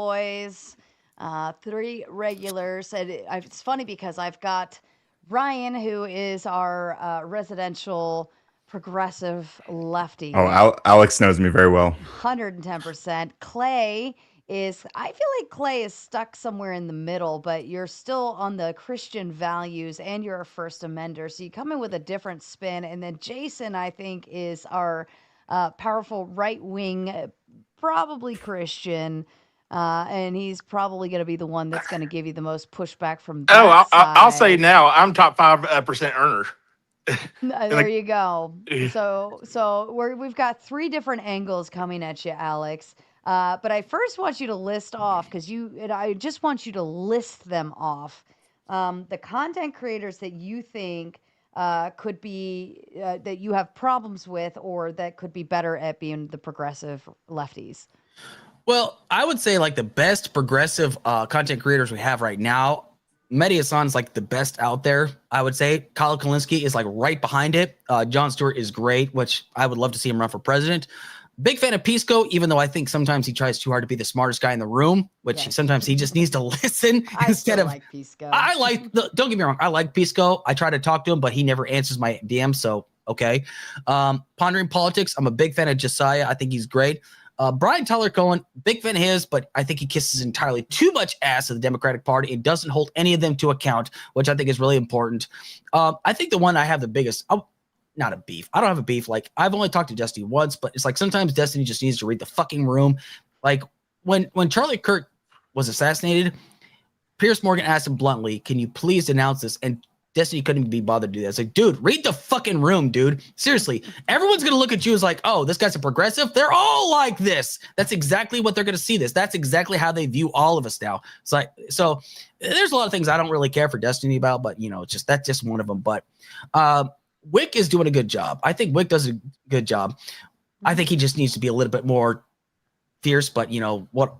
boys, 3 regulars. And it's funny because I've got Ryan, who is our residential progressive lefty, Oh, Alex knows me very well. 110%. Clay I feel like Clay is stuck somewhere in the middle, but you're still on the Christian values and you're a first amender. So you come in with a different spin. And then Jason, I think, is our powerful right wing, probably Christian. And he's probably going to be the one that's going to give you the most pushback from Oh, that I'll say side. now, I'm top 5% earner. There you go. So we've got 3 different angles coming at you, Alex. But I first want you to list off because I just want you to list them off. The content creators that you think could be that you have problems with, or that could be better at being the progressive lefties. Well, I would say like the best progressive content creators we have right now, Mehdi Hassan's like the best out there, I would say. Kyle Kalinske is like right behind it. Jon Stewart is great, which I would love to see him run for president. Big fan of Pisco, even though I think sometimes he tries too hard to be the smartest guy in the room, which sometimes he just needs to listen instead of. Like Pisco. Don't get me wrong, I like Pisco. I try to talk to him, but he never answers my DM. So okay. Pondering Politics, I'm a big fan of Josiah. I think he's great. Brian Tyler Cohen, big fan of his, but I think he kisses entirely too much ass of the Democratic Party and doesn't hold any of them to account, which I think is really important. I think the one I have the biggest, not a beef. I don't have a beef. Like, I've only talked to Destiny once, but it's like sometimes Destiny just needs to read the fucking room. Like when Charlie Kirk was assassinated, Pierce Morgan asked him bluntly, "Can you please denounce this?" And Destiny couldn't be bothered to do that. It's like, dude, read the fucking room, dude. Seriously. Everyone's going to look at you as like, oh, this guy's a progressive. They're all like this. That's exactly what they're going to see this. That's exactly how they view all of us now. It's like, so there's a lot of things I don't really care for Destiny about, but you know, that's just one of them. But Wick is doing a good job. I think Wick does a good job. I think he just needs to be a little bit more fierce, but you know what?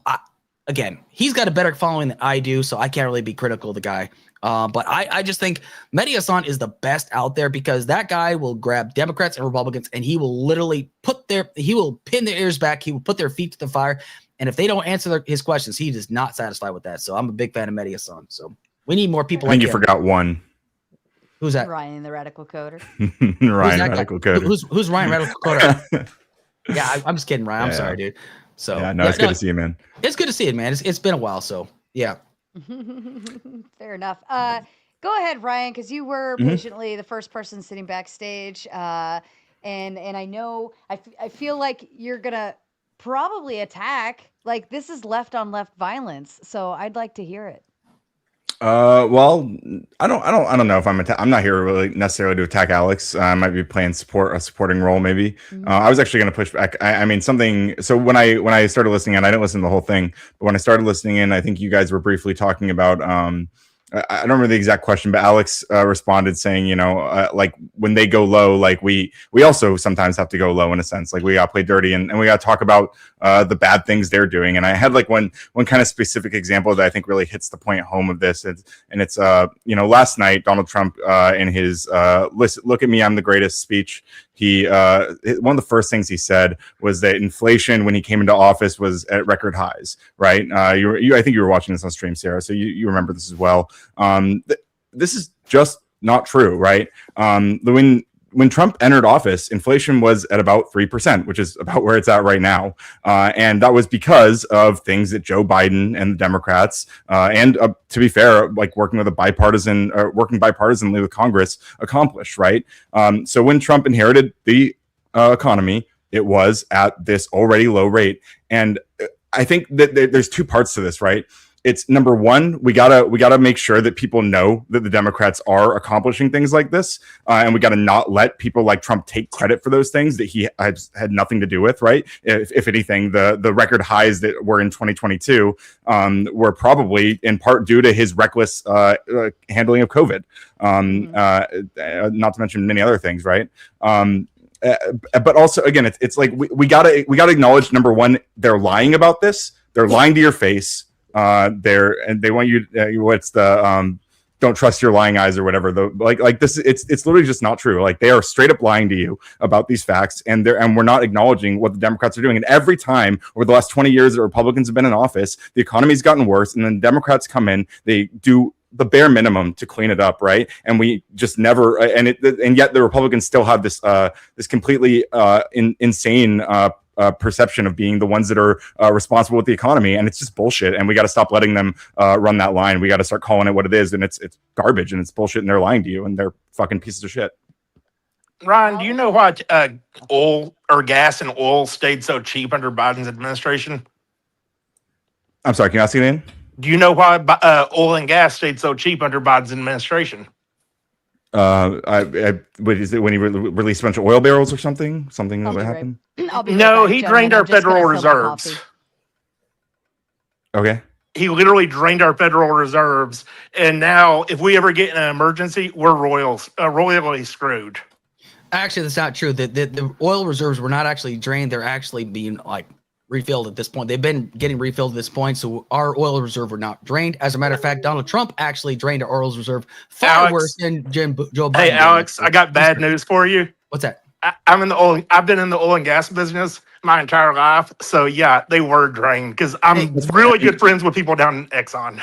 Again, he's got a better following than I do, so I can't really be critical of the guy. But I just think Mehdi Hassan is the best out there because that guy will grab Democrats and Republicans and he will literally he will pin their ears back. He will put their feet to the fire. And if they don't answer his questions, he is not satisfied with that. So I'm a big fan of Mehdi Hassan. So we need more people like him. I think you forgot one. Who's that? Ryan, the Radical Coder. Ryan, Radical Coder. Who's Ryan, Radical Coder? Yeah, I'm just kidding, Ryan. I'm sorry, dude. So it's good to see you, man. It's good to see it, man. It's been a while. So yeah. Fair enough. Go ahead, Ryan, because you were patiently the first person sitting backstage, and I know I feel like you're gonna probably attack. Like, this is left on left violence, so I'd like to hear it. Well, I don't know if I'm not here really necessarily to attack Alex. I might be playing a supporting role, maybe. I was actually going to push back. I mean, something. So when I started listening in, I didn't listen to the whole thing, but when I started listening in, I think you guys were briefly talking about. I don't remember the exact question, but Alex responded saying, you know, like when they go low, like we also sometimes have to go low in a sense, like we got to play dirty and we got to talk about the bad things they're doing. And I had like one kind of specific example that I think really hits the point home of this. It's you know, last night, Donald Trump in his look at me, I'm the greatest speech. He one of the first things he said was that inflation when he came into office was at record highs, right? I think you were watching this on stream, Sarah, so you remember this as well. This is just not true, right? When Trump entered office, inflation was at about 3%, which is about where it's at right now. And that was because of things that Joe Biden and the Democrats, and to be fair, like working bipartisanly with Congress accomplished, right? So when Trump inherited the economy, it was at this already low rate. And I think that there's 2 parts to this, right? It's number one, we gotta make sure that people know that the Democrats are accomplishing things like this, and we gotta not let people like Trump take credit for those things that he had nothing to do with, right? If anything, the record highs that were in 2022 were probably in part due to his reckless handling of COVID, not to mention many other things, right? But also, again, it's like we gotta acknowledge, number one, they're lying about this. They're lying to your face. They want you. What's the don't trust your lying eyes or whatever. Like this, it's literally just not true. Like they are straight up lying to you about these facts, and we're not acknowledging what the Democrats are doing. And every time over the last 20 years that Republicans have been in office, the economy's gotten worse, and then Democrats come in, they do the bare minimum to clean it up, right? And we just never, and yet the Republicans still have this this completely insane perception of being the ones that are responsible with the economy, and it's just bullshit. And we got to stop letting them run that line. We got to start calling it what it is, and it's garbage, and it's bullshit, and they're lying to you, and they're fucking pieces of shit. Ryan, do you know why oil or gas and oil stayed so cheap under Biden's administration? I'm sorry, can you ask me again? Do you know why oil and gas stayed so cheap under Biden's administration? What is it, when he released a bunch of oil barrels or something? Something that would happen? No, he drained our federal reserves. Okay. He literally drained our federal reserves, and now if we ever get in an emergency, we're royally screwed. Actually, that's not true. The oil reserves were not actually drained. They're actually being like refilled at this point. They've been getting refilled at this point, so our oil reserve were not drained. As a matter of fact, Donald Trump actually drained our oil reserve far worse than Joe Biden. Hey, Alex, I got bad news for you. What's that? I've been in the oil and gas business my entire life, so yeah, they were drained because I'm really good friends with people down in Exxon.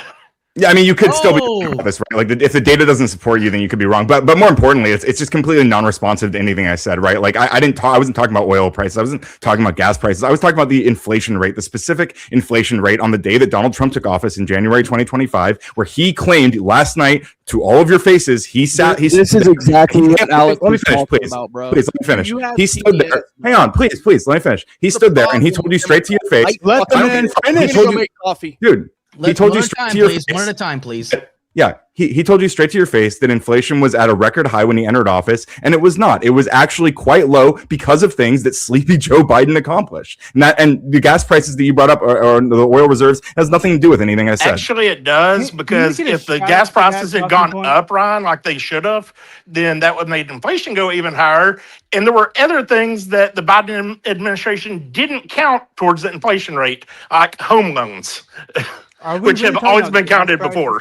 Yeah, I mean, you could still be wrong about this, right? Like, if the data doesn't support you, then you could be wrong. But more importantly, it's just completely non-responsive to anything I said, right? Like, I wasn't talking about oil prices. I wasn't talking about gas prices. I was talking about the inflation rate, the specific inflation rate on the day that Donald Trump took office in January 2025, where he claimed last night to all of your faces, this is exactly what Alex let me was finish, talking please. about, bro. Please, let me finish. He stood there. Hang on, please, let me finish. He stood there and he told you straight to your face. Let the man finish. He told you, make coffee. dude. He told you straight to your face. One at a time, please. Yeah, he told you straight to your face that inflation was at a record high when he entered office, and it was not. It was actually quite low because of things that sleepy Joe Biden accomplished. And the gas prices that you brought up or the oil reserves has nothing to do with anything I said. Actually, it does, because if the gas prices had gone up, Ryan, like they should have, then that would make inflation go even higher. And there were other things that the Biden administration didn't count towards the inflation rate, like home loans, which have always been counted before.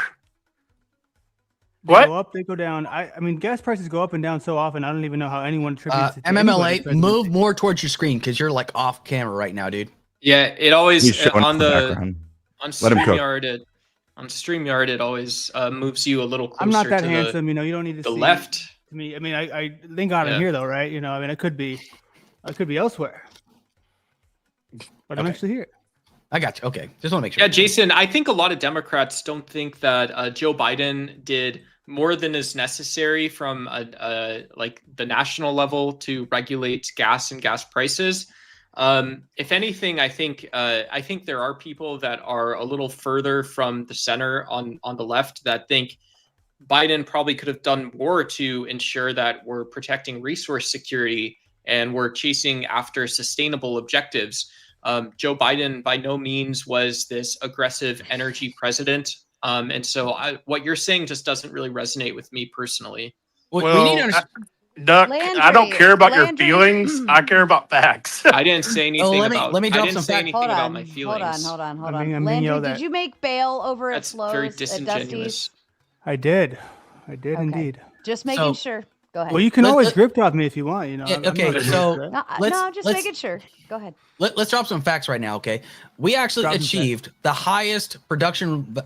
They What? go up, they go down. I mean, gas prices go up and down so often. I don't even know how anyone attributes it to MMLA, anybody. move more towards your screen because you're like off camera right now, dude. Yeah, it always He's showing on the the background. on Let him cook. StreamYard it always moves you a little closer I'm not that to handsome, you know. You don't need to the see left. to me. I mean, I thank God I'm Yeah. here though, right? You know, I mean, I could be elsewhere, but I'm Okay. actually here. I got you. Okay, just want to make sure. Yeah, Jason, I think a lot of Democrats don't think that Joe Biden did more than is necessary from like the national level to regulate gas and gas prices. If anything, I think there are people that are a little further from the center on the left that think Biden probably could have done more to ensure that we're protecting resource security and we're chasing after sustainable objectives. Joe Biden by no means was this aggressive energy president. And so what you're saying just doesn't really resonate with me personally. we Well, need to understand. Duck, I don't care about your feelings. I care about facts. I didn't say anything let me about. drop I didn't some say facts. anything Hold about on, my hold feelings. on. I'm being Landry, yelled did at. you make bail over That's at Lowe's very at disingenuous. Dusty's? I did Okay. indeed. Just making So- sure. Go ahead. Well, you can Let- always let- grip talk me if you want. You know. Yeah, I'm okay, not so- against that. No, just let's- making sure. Go ahead. Let's drop some facts right now, okay? We actually Drop some achieved the highest production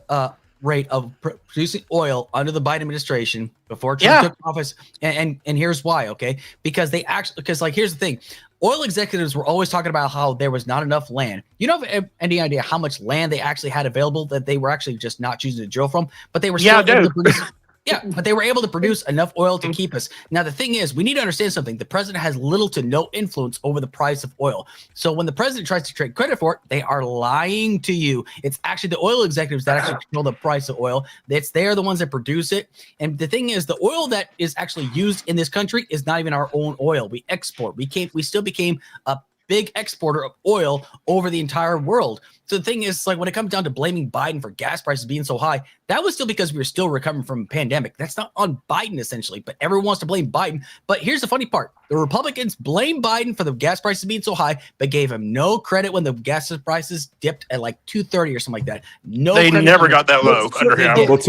rate of producing oil under the Biden administration before Trump Yeah. took office, and here's why, okay? Because here's the thing. Oil executives were always talking about how there was not enough land. You don't have any idea how much land they actually had available that they were actually just not choosing to drill from, but they were still Yeah, able to dude. produce. Yeah, but they were able to produce enough oil to keep us. Now, the thing is, we need to understand something. The president has little to no influence over the price of oil. So when the president tries to take credit for it, they are lying to you. It's actually the oil executives that actually control the price of oil. They are the ones that produce it. And the thing is, the oil that is actually used in this country is not even our own oil. We export. We still became a big exporter of oil over the entire world. So the thing is, like, when it comes down to blaming Biden for gas prices being so high, that was still because we were still recovering from a pandemic. That's not on Biden, essentially, but everyone wants to blame Biden. But here's the funny part. The Republicans blame Biden for the gas prices being so high, but gave him no credit when the gas prices dipped at like $2.30 or something like that. No, They credit never on it. got that low under him. Well,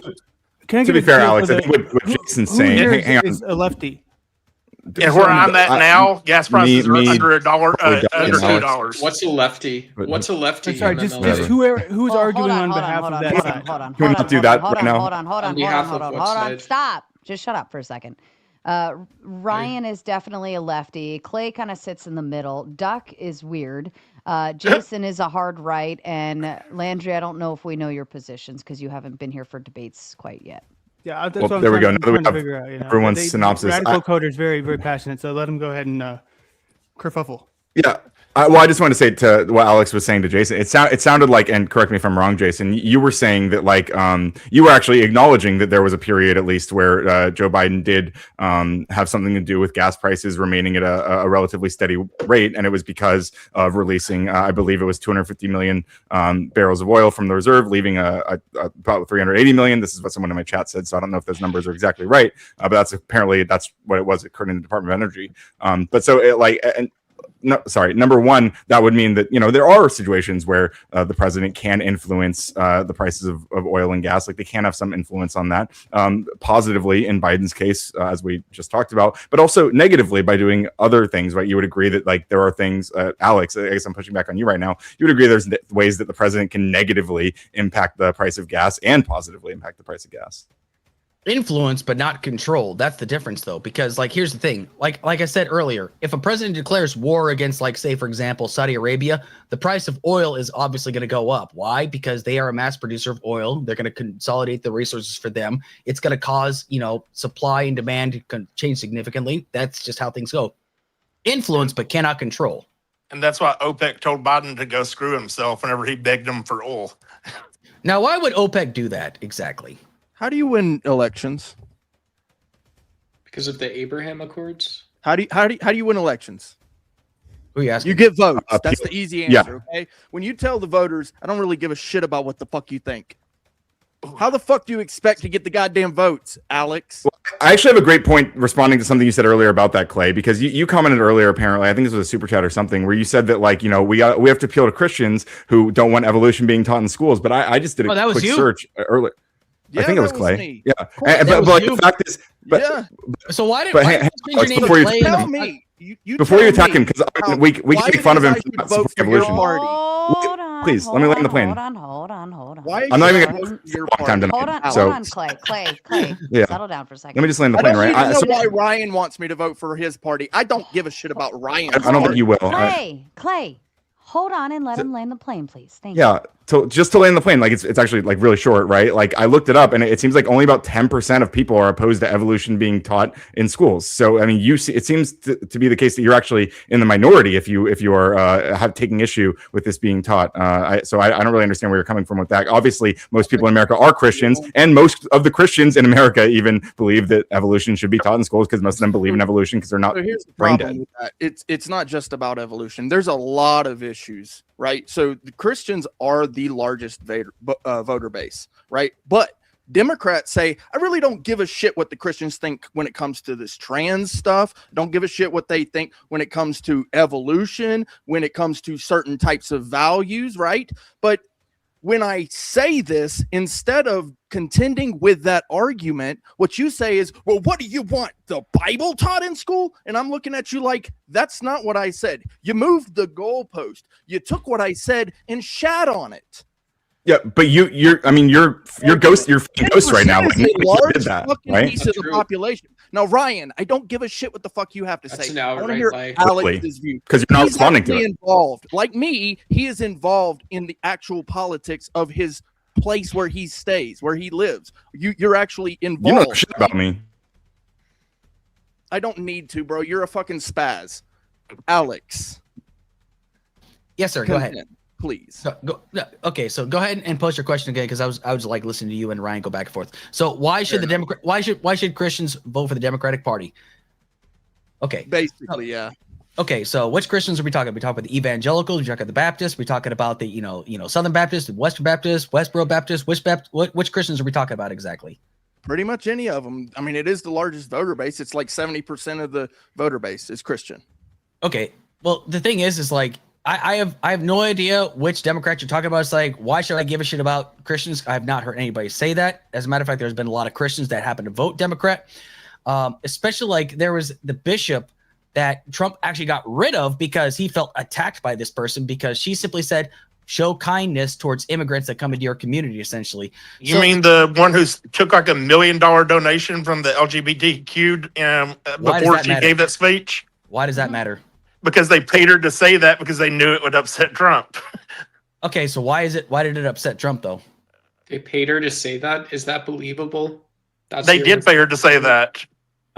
Can I To get be a fair, feel Alex, for I think what who- Jason's who saying. here Hang on. is a lefty? And where I'm at I- now, gas prices are me- under $1, probably Doug under and Alex. $2. What's a lefty? But- What's a lefty? I'm sorry, in just MLA? who's Oh, arguing on behalf of that side? Hold on. Can we not do that right now? Hold on. behalf of what side? Stop. Just shut up for a second. Ryan is definitely a lefty. Clay kind of sits in the middle. Duck is weird. Jason is a hard right. And Landry, I don't know if we know your positions because you haven't been here for debates quite yet. Yeah, that's Well, what I'm there we trying, go. Now that we I'm trying to have figure out. You know, everyone's synopsis. Radical Coder's very, very passionate, so let him go ahead and kerfuffle. Yeah. Well, I just want to say to what Alex was saying to Jason. It sounded like, and correct me if I'm wrong, Jason. You were saying that like you were actually acknowledging that there was a period at least where Joe Biden did have something to do with gas prices remaining at a relatively steady rate, and it was because of releasing, I believe it was 250 million barrels of oil from the reserve, leaving about 380 million. This is what someone in my chat said, so I don't know if those numbers are exactly right, but that's what it was according to the Department of Energy. But so it like and. No, sorry. Number one, that would mean that, there are situations where the president can influence the prices of oil and gas. Like they can have some influence on that positively in Biden's case, as we just talked about, but also negatively by doing other things, right? You would agree that like there are things, Alex, I guess I'm pushing back on you right now. You would agree there's ways that the president can negatively impact the price of gas and positively impact the price of gas. Influence but not control. That's the difference though, because like here's the thing, like I said earlier, if a president declares war against, like, say for example, Saudi Arabia, the price of oil is obviously going to go up. Why? Because they are a mass producer of oil. They're going to consolidate the resources for them. It's going to cause supply and demand to change significantly. That's just how things go. Influence but cannot control. And that's why OPEC told Biden to go screw himself whenever he begged him for oil. Now why would OPEC do that exactly? How do you win elections? Because of the Abraham Accords? How do you win elections? Who are you asking? You get votes. That's the easy Yeah. answer. Okay. When you tell the voters, I don't really give a shit about what the fuck you think. How the fuck do you expect to get the goddamn votes, Alex? I actually have a great point responding to something you said earlier about that, Clay, because you commented earlier, apparently, I think this was a super chat or something, where you said that, like, we have to appeal to Christians who don't want evolution being taught in schools. But I just did a that was quick you? search earlier. I think it was that Clay. me. Yeah. that But was like, you. the fact is, but Yeah. So why did But why hang- did you change your name before to you Clay? Tell me. You before you tell attack him, me because how- we can why make it fun of is him I for should not vote supporting for your evolution. party. Hold on. Please, let me land the plane. Hold on. Why I'm not should even I gonna- vote for your Long time party? tonight. Hold on, Clay. Yeah. Settle down for a second. Let me just land the I plane, don't right? even know So- why Ryan wants me to vote for his party. I don't give a shit about Ryan. I don't think you will. Clay, hold on and let him land the plane, please. Thank you. Yeah, just to land the plane, like it's actually like really short, right? Like I looked it up, and it seems like only about 10% of people are opposed to evolution being taught in schools. So I mean, it seems to be the case that you're actually in the minority if you are taking issue with this being taught. So I don't really understand where you're coming from with that. Obviously, most people in America are Christians, and most of the Christians in America even believe that evolution should be taught in schools because most of them believe in evolution because they're not So here's the brain problem dead. with that. It's not just about evolution. There's a lot of issues, right? So the Christians are the largest voter base, right? But Democrats say, I really don't give a shit what the Christians think when it comes to this trans stuff. Don't give a shit what they think when it comes to evolution, when it comes to certain types of values, right? But when I say this, instead of contending with that argument, what you say is, well, what do you want? The Bible taught in school? And I'm looking at you like, that's not what I said. You moved the goalpost. You took what I said and shat on it. Yeah, but you're ghost. You're ghost right now. 10% Like, is a nobody large did that, fucking right? piece of the True. population. Now, Ryan, I don't give a shit what the fuck you have to That's say. an I want to outright hear lie. Alex's view. Because you're not He's responding to actually it. involved. Like me, he is involved in the actual politics of his place where he stays, where he lives. You're actually You involved. know shit about me. I don't need to, bro. You're a fucking spaz. Alex. Yes, sir. Go ahead. Consent, please. Okay, so go ahead and post your question again because I was like listening to you and Ryan go back and forth. So why should the Democrat? Why should Christians vote for the Democratic Party? Okay. Basically, yeah. Okay, so which Christians are we talking about? We talking about the evangelicals, we talking about the Baptists, we talking about the Southern Baptists, Western Baptists, Westboro Baptists, which Christians are we talking about exactly? Pretty much any of them. I mean, it is the largest voter base. It's like 70% of the voter base is Christian. Okay. Well, the thing is like I have no idea which Democrat you're talking about. It's like, why should I give a shit about Christians? I have not heard anybody say that. As a matter of fact, there's been a lot of Christians that happen to vote Democrat, especially like there was the bishop that Trump actually got rid of because he felt attacked by this person because she simply said, show kindness towards immigrants that come into your community, essentially. You mean the one who took like $1 million donation from the LGBTQ before she gave that speech? Why does that matter? Because they paid her to say that because they knew it would upset Trump. Okay, so why did it upset Trump though? They paid her to say that. Is that believable? They did pay her to say that.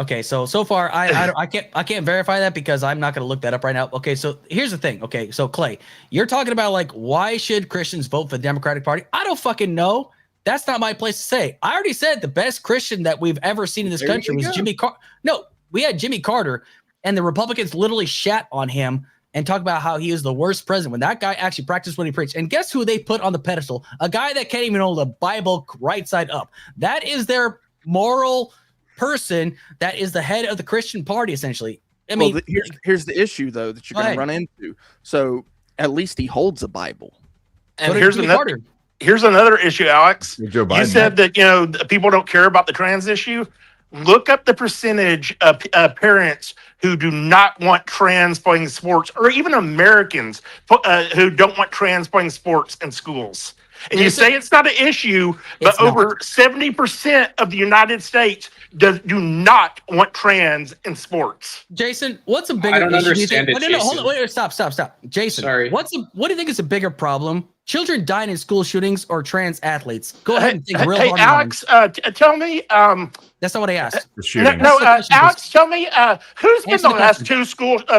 Okay, so far I can't verify that because I'm not going to look that up right now. Okay, so here's the thing. Okay, so Clay, you're talking about like why should Christians vote for the Democratic Party? I don't fucking know. That's not my place to say. I already said the best Christian that we've ever seen in this country was Jimmy Carter. No, we had Jimmy Carter, and the Republicans literally shat on him and talk about how he is the worst president when that guy actually practiced what he preached. And guess who they put on the pedestal? A guy that can't even hold the Bible right side up. That is their moral person that is the head of the Christian party, essentially. I mean, here's the issue though that you're going to run into. So at least he holds a Bible. And here's another issue, Alex. Joe Biden. You said that people don't care about the trans issue. Look up the percentage of parents who do not want trans playing sports, or even Americans who don't want trans playing sports in schools. And you say it's not an issue, but over 70% of the United States do not want trans in sports. Jason, what's a bigger issue? I don't understand it, No, hold on, wait, stop. Jason, sorry. What do you think is a bigger problem? Children dying in school shootings or trans athletes? Go ahead and think real hard. Alex, tell me. That's not what I asked. Alex, tell me who's been the last two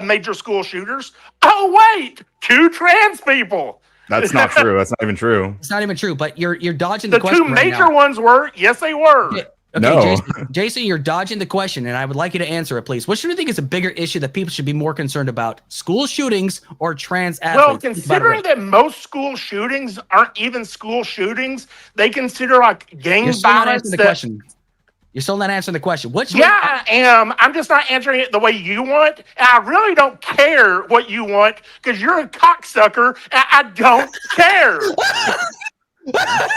major school shooters? Oh wait, 2 trans people. That's not true. That's not even true. It's not even true. But you're dodging the question. The 2 major ones were. Yes, they were. Okay, no. Jason, you're dodging the question, and I would like you to answer it, please. What should you think is a bigger issue that people should be more concerned about? School shootings or trans athletes? Well, considering that most school shootings aren't even school shootings, they consider like gang violence. You're still not answering the question. I am. I'm just not answering it the way you want. And I really don't care what you want because you're a cocksucker and I don't care.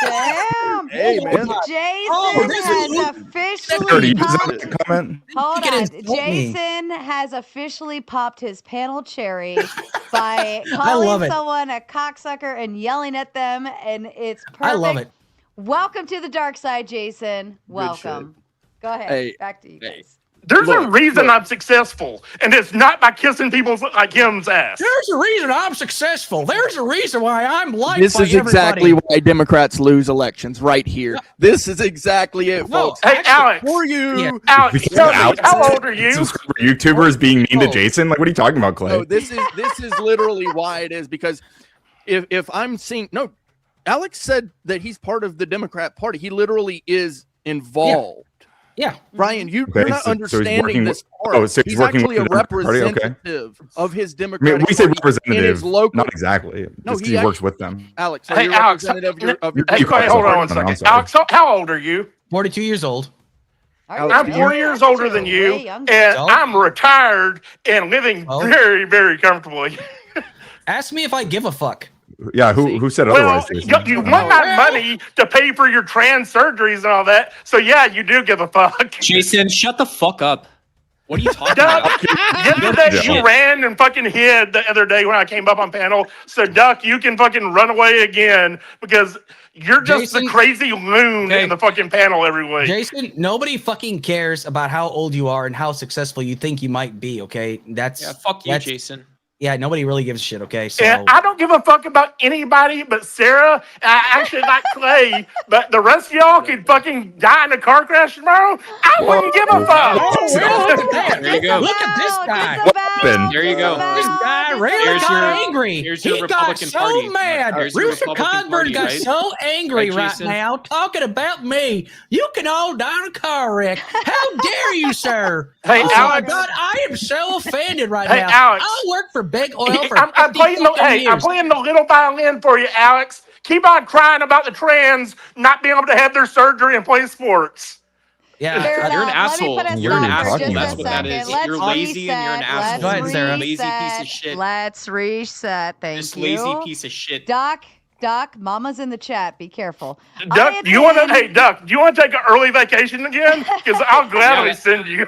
Damn. Hey, man. Jason has officially popped. Comment? Hold on. Jason has officially popped his panel cherry by calling someone a cocksucker and yelling at them, and it's perfect. I love it. Welcome to the dark side, Jason. Welcome. Go ahead. Hey, back to you guys. There's a reason I'm successful, and it's not by kissing people's like him's ass. There's a reason I'm successful. There's a reason why I'm liked This by is exactly why Democrats lose elections right here. This is exactly it, folks. Hey, Alex. For you. Yeah. Alex, tell me, how old are you? YouTubers being mean to Jason? Like, what are you talking about, Clay? No, this is literally why it is, because if I'm seeing Alex said that he's part of the Democrat Party. He literally is involved. Yeah. Ryan, you're not understanding this part. So he's actually a representative of his Democratic Party. We say Party representative, in his local. not exactly. He works with them. Alex, hey, Alex, of your hold on one second. Alex, how old are you? 42 years old. I'm 4 years older than you, and I'm retired and living very, very comfortably. Ask me if I give a fuck. Yeah, who said otherwise? You want my money to pay for your trans surgeries and all that, so yeah, you do give a fuck. Jason, shut the fuck up. What are you talking about? Yesterday you ran and fucking hid the other day when I came up on panel, so Duck, you can fucking run away again because you're just the crazy loon in the fucking panel every week. Jason, nobody fucking cares about how old you are and how successful you think you might be, okay? Fuck you, Jason. Yeah, nobody really gives a shit, okay? So and I don't give a fuck about anybody but Sarah. I actually like Clay, but the rest of y'all can fucking die in a car crash tomorrow. I wouldn't give a fuck. Look at that. There you go. Look at this guy. There you go. This guy really got angry. Here's your He got Republican so Party. mad. Here's your Rooster Republican Cogburn Party, got right? so angry Right, right Jason? now, talking about me. You can all die in a car wreck. How dare you, sir? Hey, oh Alex. my God, I am so offended right Hey, now. Alex. I worked for Big Oil for I'm playing I'm playing the little violin for you, Alex. Keep on crying about the trans not being able to have their surgery and play sports. Yeah, Fair You're an enough. Let me asshole. put a You're an stop for asshole. just That's a what that second. is. Let's You're lazy and you're an reset. asshole. Go ahead, Let's Sarah. Lazy piece of reset. shit. Let's reset. Thank This you. lazy piece of shit. Doc, Mama's in the chat. Be careful. Duck, I do you want to? attend- Hey, Duck, do you want to take an early vacation again? Because I'll gladly Yeah. send you.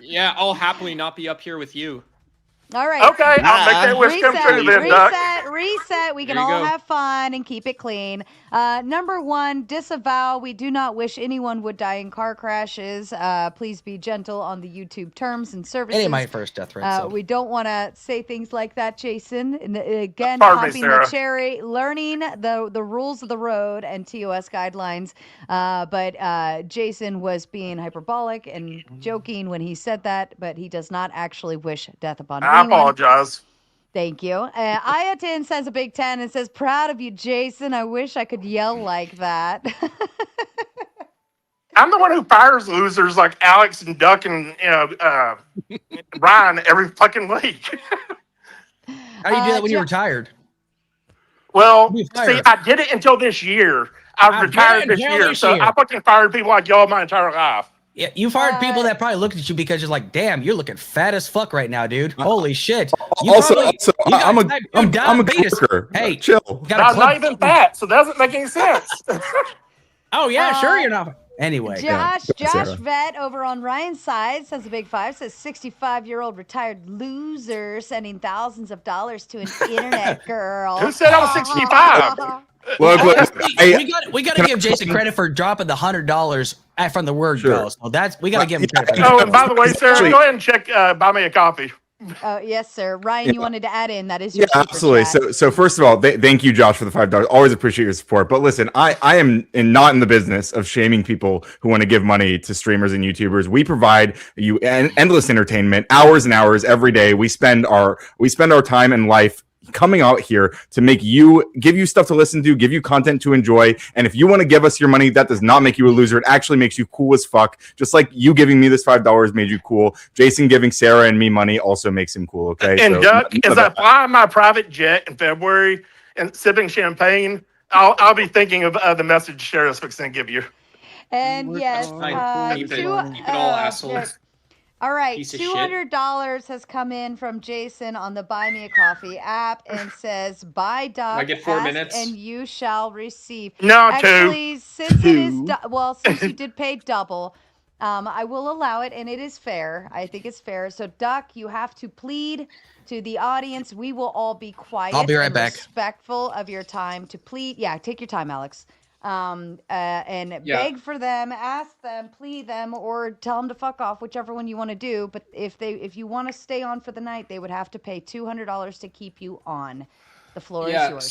Yeah, I'll happily not be up here with you. All right. Okay, I'll make that wish come true then, Duck. Reset. We can There you all go. have fun and keep it clean. Number one, disavow. We do not wish anyone would die in car crashes. Please be gentle on the YouTube terms and It services. ain't my first death threat. So. We don't want to say things like that, Jason. And again, Pardon me, popping the Sarah. cherry, learning the rules of the road and TOS guidelines. But Jason was being hyperbolic and joking when he said that, but he does not actually wish death upon I anyone. apologize. Thank you. Ayatin sends a big 10 and says, proud of you, Jason. I wish I could yell like that. I'm the one who fires losers like Alex and Duck and Ryan every fucking week. How do you do that when Jo- you're retired? Well, You see, fired. I did it until this year. I've I've retired done it this until year, this so year. I fucking fired people like y'all my entire life. Yeah, you fired people that probably looked at you because you're like, damn, you're looking fat as fuck right now, dude. Holy shit. You Also, probably- also, you got I'm a type 2 I'm a diabetes. worker. Hey, Chill. got a I'm not club- even fat, so that doesn't make any sense. Oh yeah, sure you're not. Anyway, Josh Sarah. Vet over on Ryan's side says a big 5, says 65-year-old retired loser sending thousands of dollars to an internet girl. Who said I was 65? Look, honestly, we got to give Jason credit for dropping the $100 from the word Sure. go. So we got to give him credit. For Oh, that. and by the way, Sarah, Actually- go ahead and check, buy me a coffee. Oh, yes, sir. Ryan, you wanted to add in. That is Yeah, your super absolutely. chat. So first of all, thank you, Josh, for the $5. Always appreciate your support. But listen, I am not in the business of shaming people who want to give money to streamers and YouTubers. We provide you endless entertainment, hours and hours every day. We spend our time and life coming out here to give you stuff to listen to, give you content to enjoy. And if you want to give us your money, that does not make you a loser. It actually makes you cool as fuck. Just like you giving me this $5 made you cool. Jason giving Sarah and me money also makes him cool. Okay. And So, Duck, none as of I that. fly my private jet in February and sipping champagne, I'll be thinking of the message Sarah's fixing to give you. And yes, Fine. Keep it all assholes. yeah. All right, Piece of shit. $200 has come in from Jason on the Buy Me a Coffee app and says, "Buy Doc, I get 4 ask minutes? and you shall receive." No, two. Actually, since it is Two. since you did pay double, I will allow it, and it is fair. I think it's fair. So, Doc, you have to plead to the audience. We will all be quiet. I'll be right and back. Respectful of your time to plead. Yeah, take your time, Alex. And Yeah. beg for them, ask them, plead them, or tell them to fuck off, whichever one you want to do. But if you want to stay on for the night, they would have to pay $200 to keep you on. The floor is yours.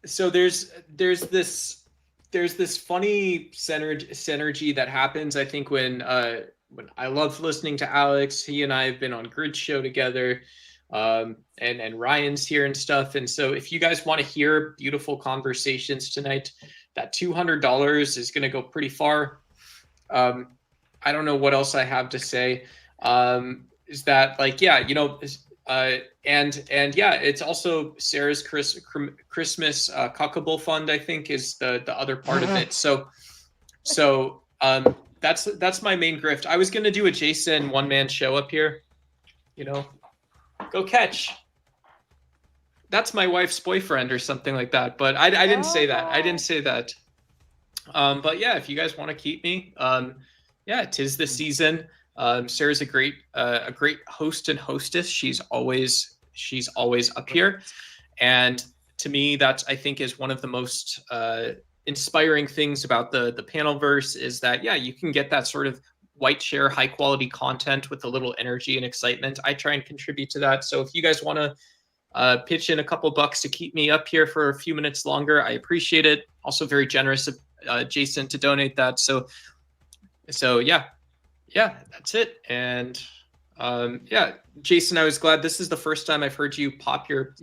So there's this funny synergy that happens. I think when I love listening to Alex. He and I have been on Grid Show together. And Ryan's here and stuff. And so if you guys want to hear beautiful conversations tonight, that $200 is going to go pretty far. I don't know what else I have to say. Is that like, yeah, you know, and yeah, it's also Sarah's Christmas Cockable Fund, I think, is the other part of it. So that's my main grift. I was going to do a Jason one-man show up here, you know. Go catch. That's my wife's boyfriend or something like that. But I didn't say that. I didn't say that. But yeah, if you guys want to keep me, yeah, 'tis the season. Sarah's a great host and hostess. She's always up here. And to me, that I think is one of the most inspiring things about the Panelverse is that, yeah, you can get that sort of white share high quality content with a little energy and excitement. I try and contribute to that. So if you guys want to pitch in a couple bucks to keep me up here for a few minutes longer, I appreciate it. Also very generous of Jason to donate that. So yeah, that's it. And yeah, Jason, I was glad this is the first time I've heard you pop your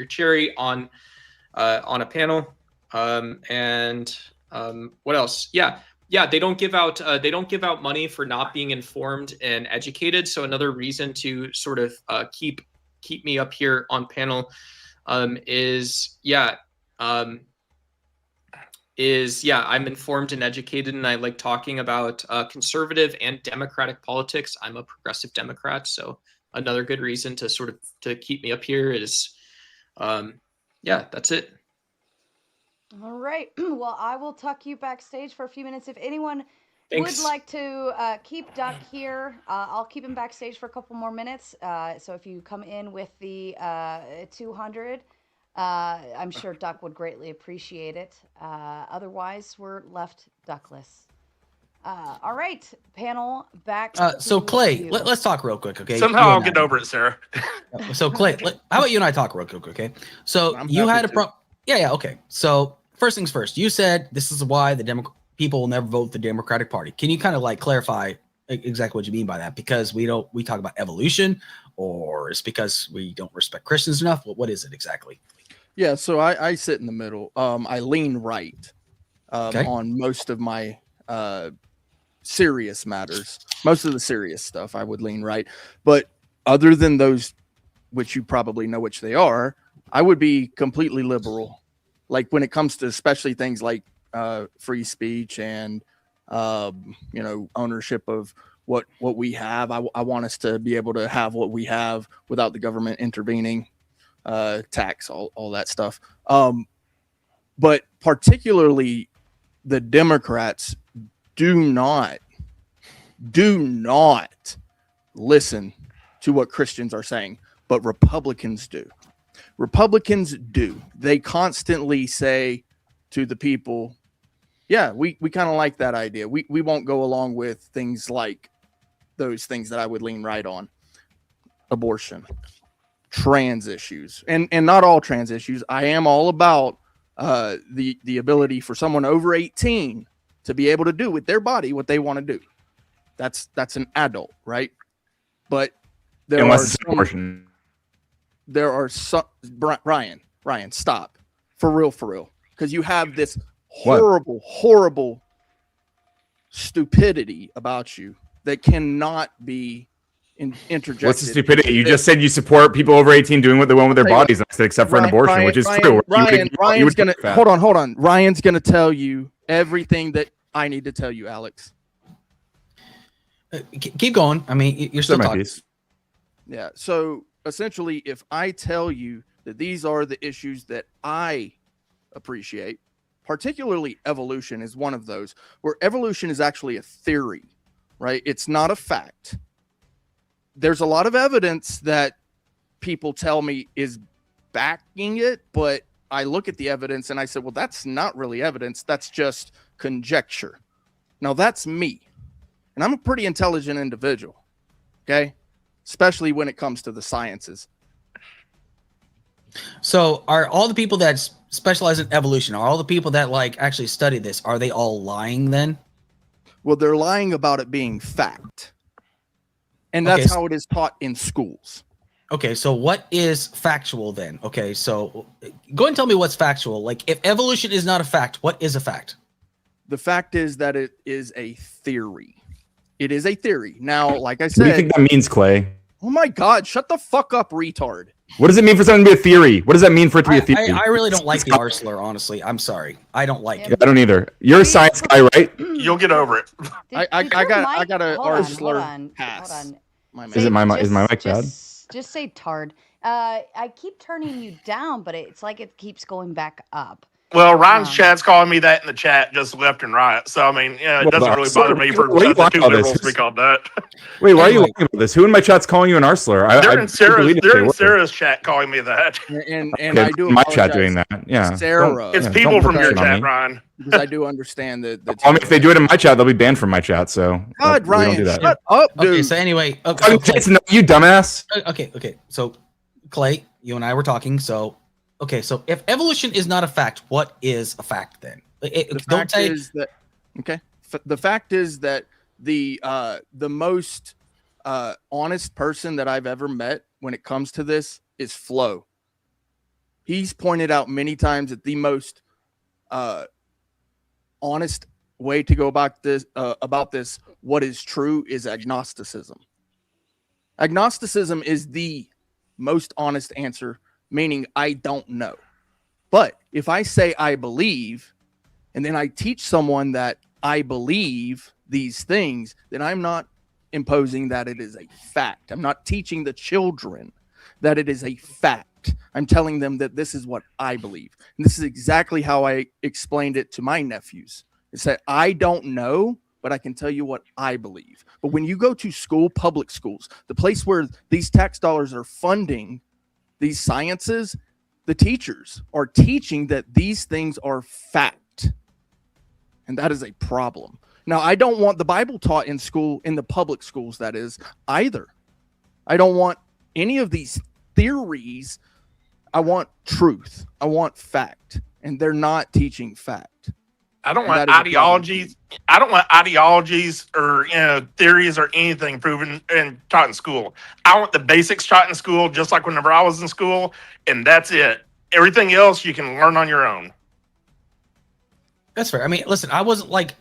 cherry on a panel. And what else? Yeah, they don't give out money for not being informed and educated. So another reason to sort of keep me up here on panel is is, yeah, I'm informed and educated, and I like talking about conservative and democratic politics. I'm a progressive Democrat, so another good reason to sort of to keep me up here is, yeah, that's it. All right. Well, I will tuck you backstage for a few minutes. If anyone Thanks. would like to keep Duck here, I'll keep him backstage for a couple more minutes. So if you come in with the 200, I'm sure Duck would greatly appreciate it. Otherwise, we're left duckless. All right, panel, back So to Clay, you. let's talk real quick, okay? Somehow You I'll and get I. over it, Sarah. So Clay, how about you and I talk real quick, okay? So I'm you happy had a to. yeah, okay. So first things first, you said this is why the people will never vote the Democratic Party. Can you kind of like clarify exactly what you mean by that? Because we talk about evolution, or it's because we don't respect Christians enough. What is it exactly? Yeah, so I sit in the middle. I lean right Okay. on most of my serious matters. Most of the serious stuff I would lean right. But other than those, which you probably know which they are, I would be completely liberal. Like when it comes to especially things like free speech and ownership of what we have. I want us to be able to have what we have without the government intervening, tax, all that stuff. But particularly the Democrats do not listen to what Christians are saying, but Republicans do. Republicans do. They constantly say to the people, yeah, we kind of like that idea. We won't go along with things like those things that I would lean right on. Abortion, trans issues, and not all trans issues. I am all about the ability for someone over 18 to be able to do with their body what they want to do. That's an adult, right? But Unless it's an abortion. there are some Ryan, stop. For real. Because you have this horrible stupidity about you that cannot be interjected. What's the stupidity? You just said you support people over 18 doing what they want with their bodies, and I said except for an abortion, which is true. Ryan's gonna hold on. Ryan's gonna tell you everything that I need to tell you, Alex. Keep going. I mean, you're still talking. Yeah. So essentially, if I tell you that these are the issues that I appreciate, particularly evolution is one of those, where evolution is actually a theory, right? It's not a fact. There's a lot of evidence that people tell me is backing it, but I look at the evidence and I said, well, that's not really evidence. That's just conjecture. Now that's me. And I'm a pretty intelligent individual. Okay. Especially when it comes to the sciences. So are all the people that specialize in evolution, are all the people that like actually study this, are they all lying then? Well, they're lying about it being fact. And that's how it is taught in schools. Okay, so what is factual then? Okay, so go and tell me what's factual. Like if evolution is not a fact, what is a fact? The fact is that it is a theory. It is a theory. Now, like I said, what do you think that means, Clay? Oh my God, shut the fuck up, retard. What does it mean for something to be a theory? What does that mean for it to be a theory? I really don't like the R slur, honestly. I'm sorry. I don't like it. I don't either. You're a science guy, right? You'll get over it. I got a R slur pass. Hold on. Is my mic bad? Just say tard. I keep turning you down, but it's like it keeps going back up. Well, Ryan's chat's calling me that in the chat, just left and right. So I mean, yeah, it doesn't really bother me for the two liberals to be called that. Wait, why are you lying about this? Who in my chat's calling you an R slur? They're in Sarah's chat calling me that. And okay, I do my chat doing that. Yeah, Sarah. It's people from your chat, Ryan. Because I do understand that. I mean, if they do it in my chat, they'll be banned from my chat. So God, Ryan, don't do that. shut up, dude. Okay, so anyway, Jason, you dumbass. Okay. So Clay, you and I were talking. So okay, so if evolution is not a fact, what is a fact then? The fact is that the most honest person that I've ever met when it comes to this is Flo. He's pointed out many times that the most honest way to go about this, what is true, is agnosticism. Agnosticism is the most honest answer, meaning I don't know. But if I say I believe, and then I teach someone that I believe these things, then I'm not imposing that it is a fact. I'm not teaching the children that it is a fact. I'm telling them that this is what I believe. And this is exactly how I explained it to my nephews. It's that I don't know, but I can tell you what I believe. But when you go to school, public schools, the place where these tax dollars are funding these sciences, the teachers are teaching that these things are fact. And that is a problem. Now, I don't want the Bible taught in school, in the public schools, that is, either. I don't want any of these theories. I want truth. I want fact. And they're not teaching fact. I don't And want that is a problem. ideologies. I don't want ideologies or theories or anything proven and taught in school. I want the basics taught in school, just like whenever I was in school, and that's it. Everything else you can learn on your own. That's fair. I mean, listen, I wasn't like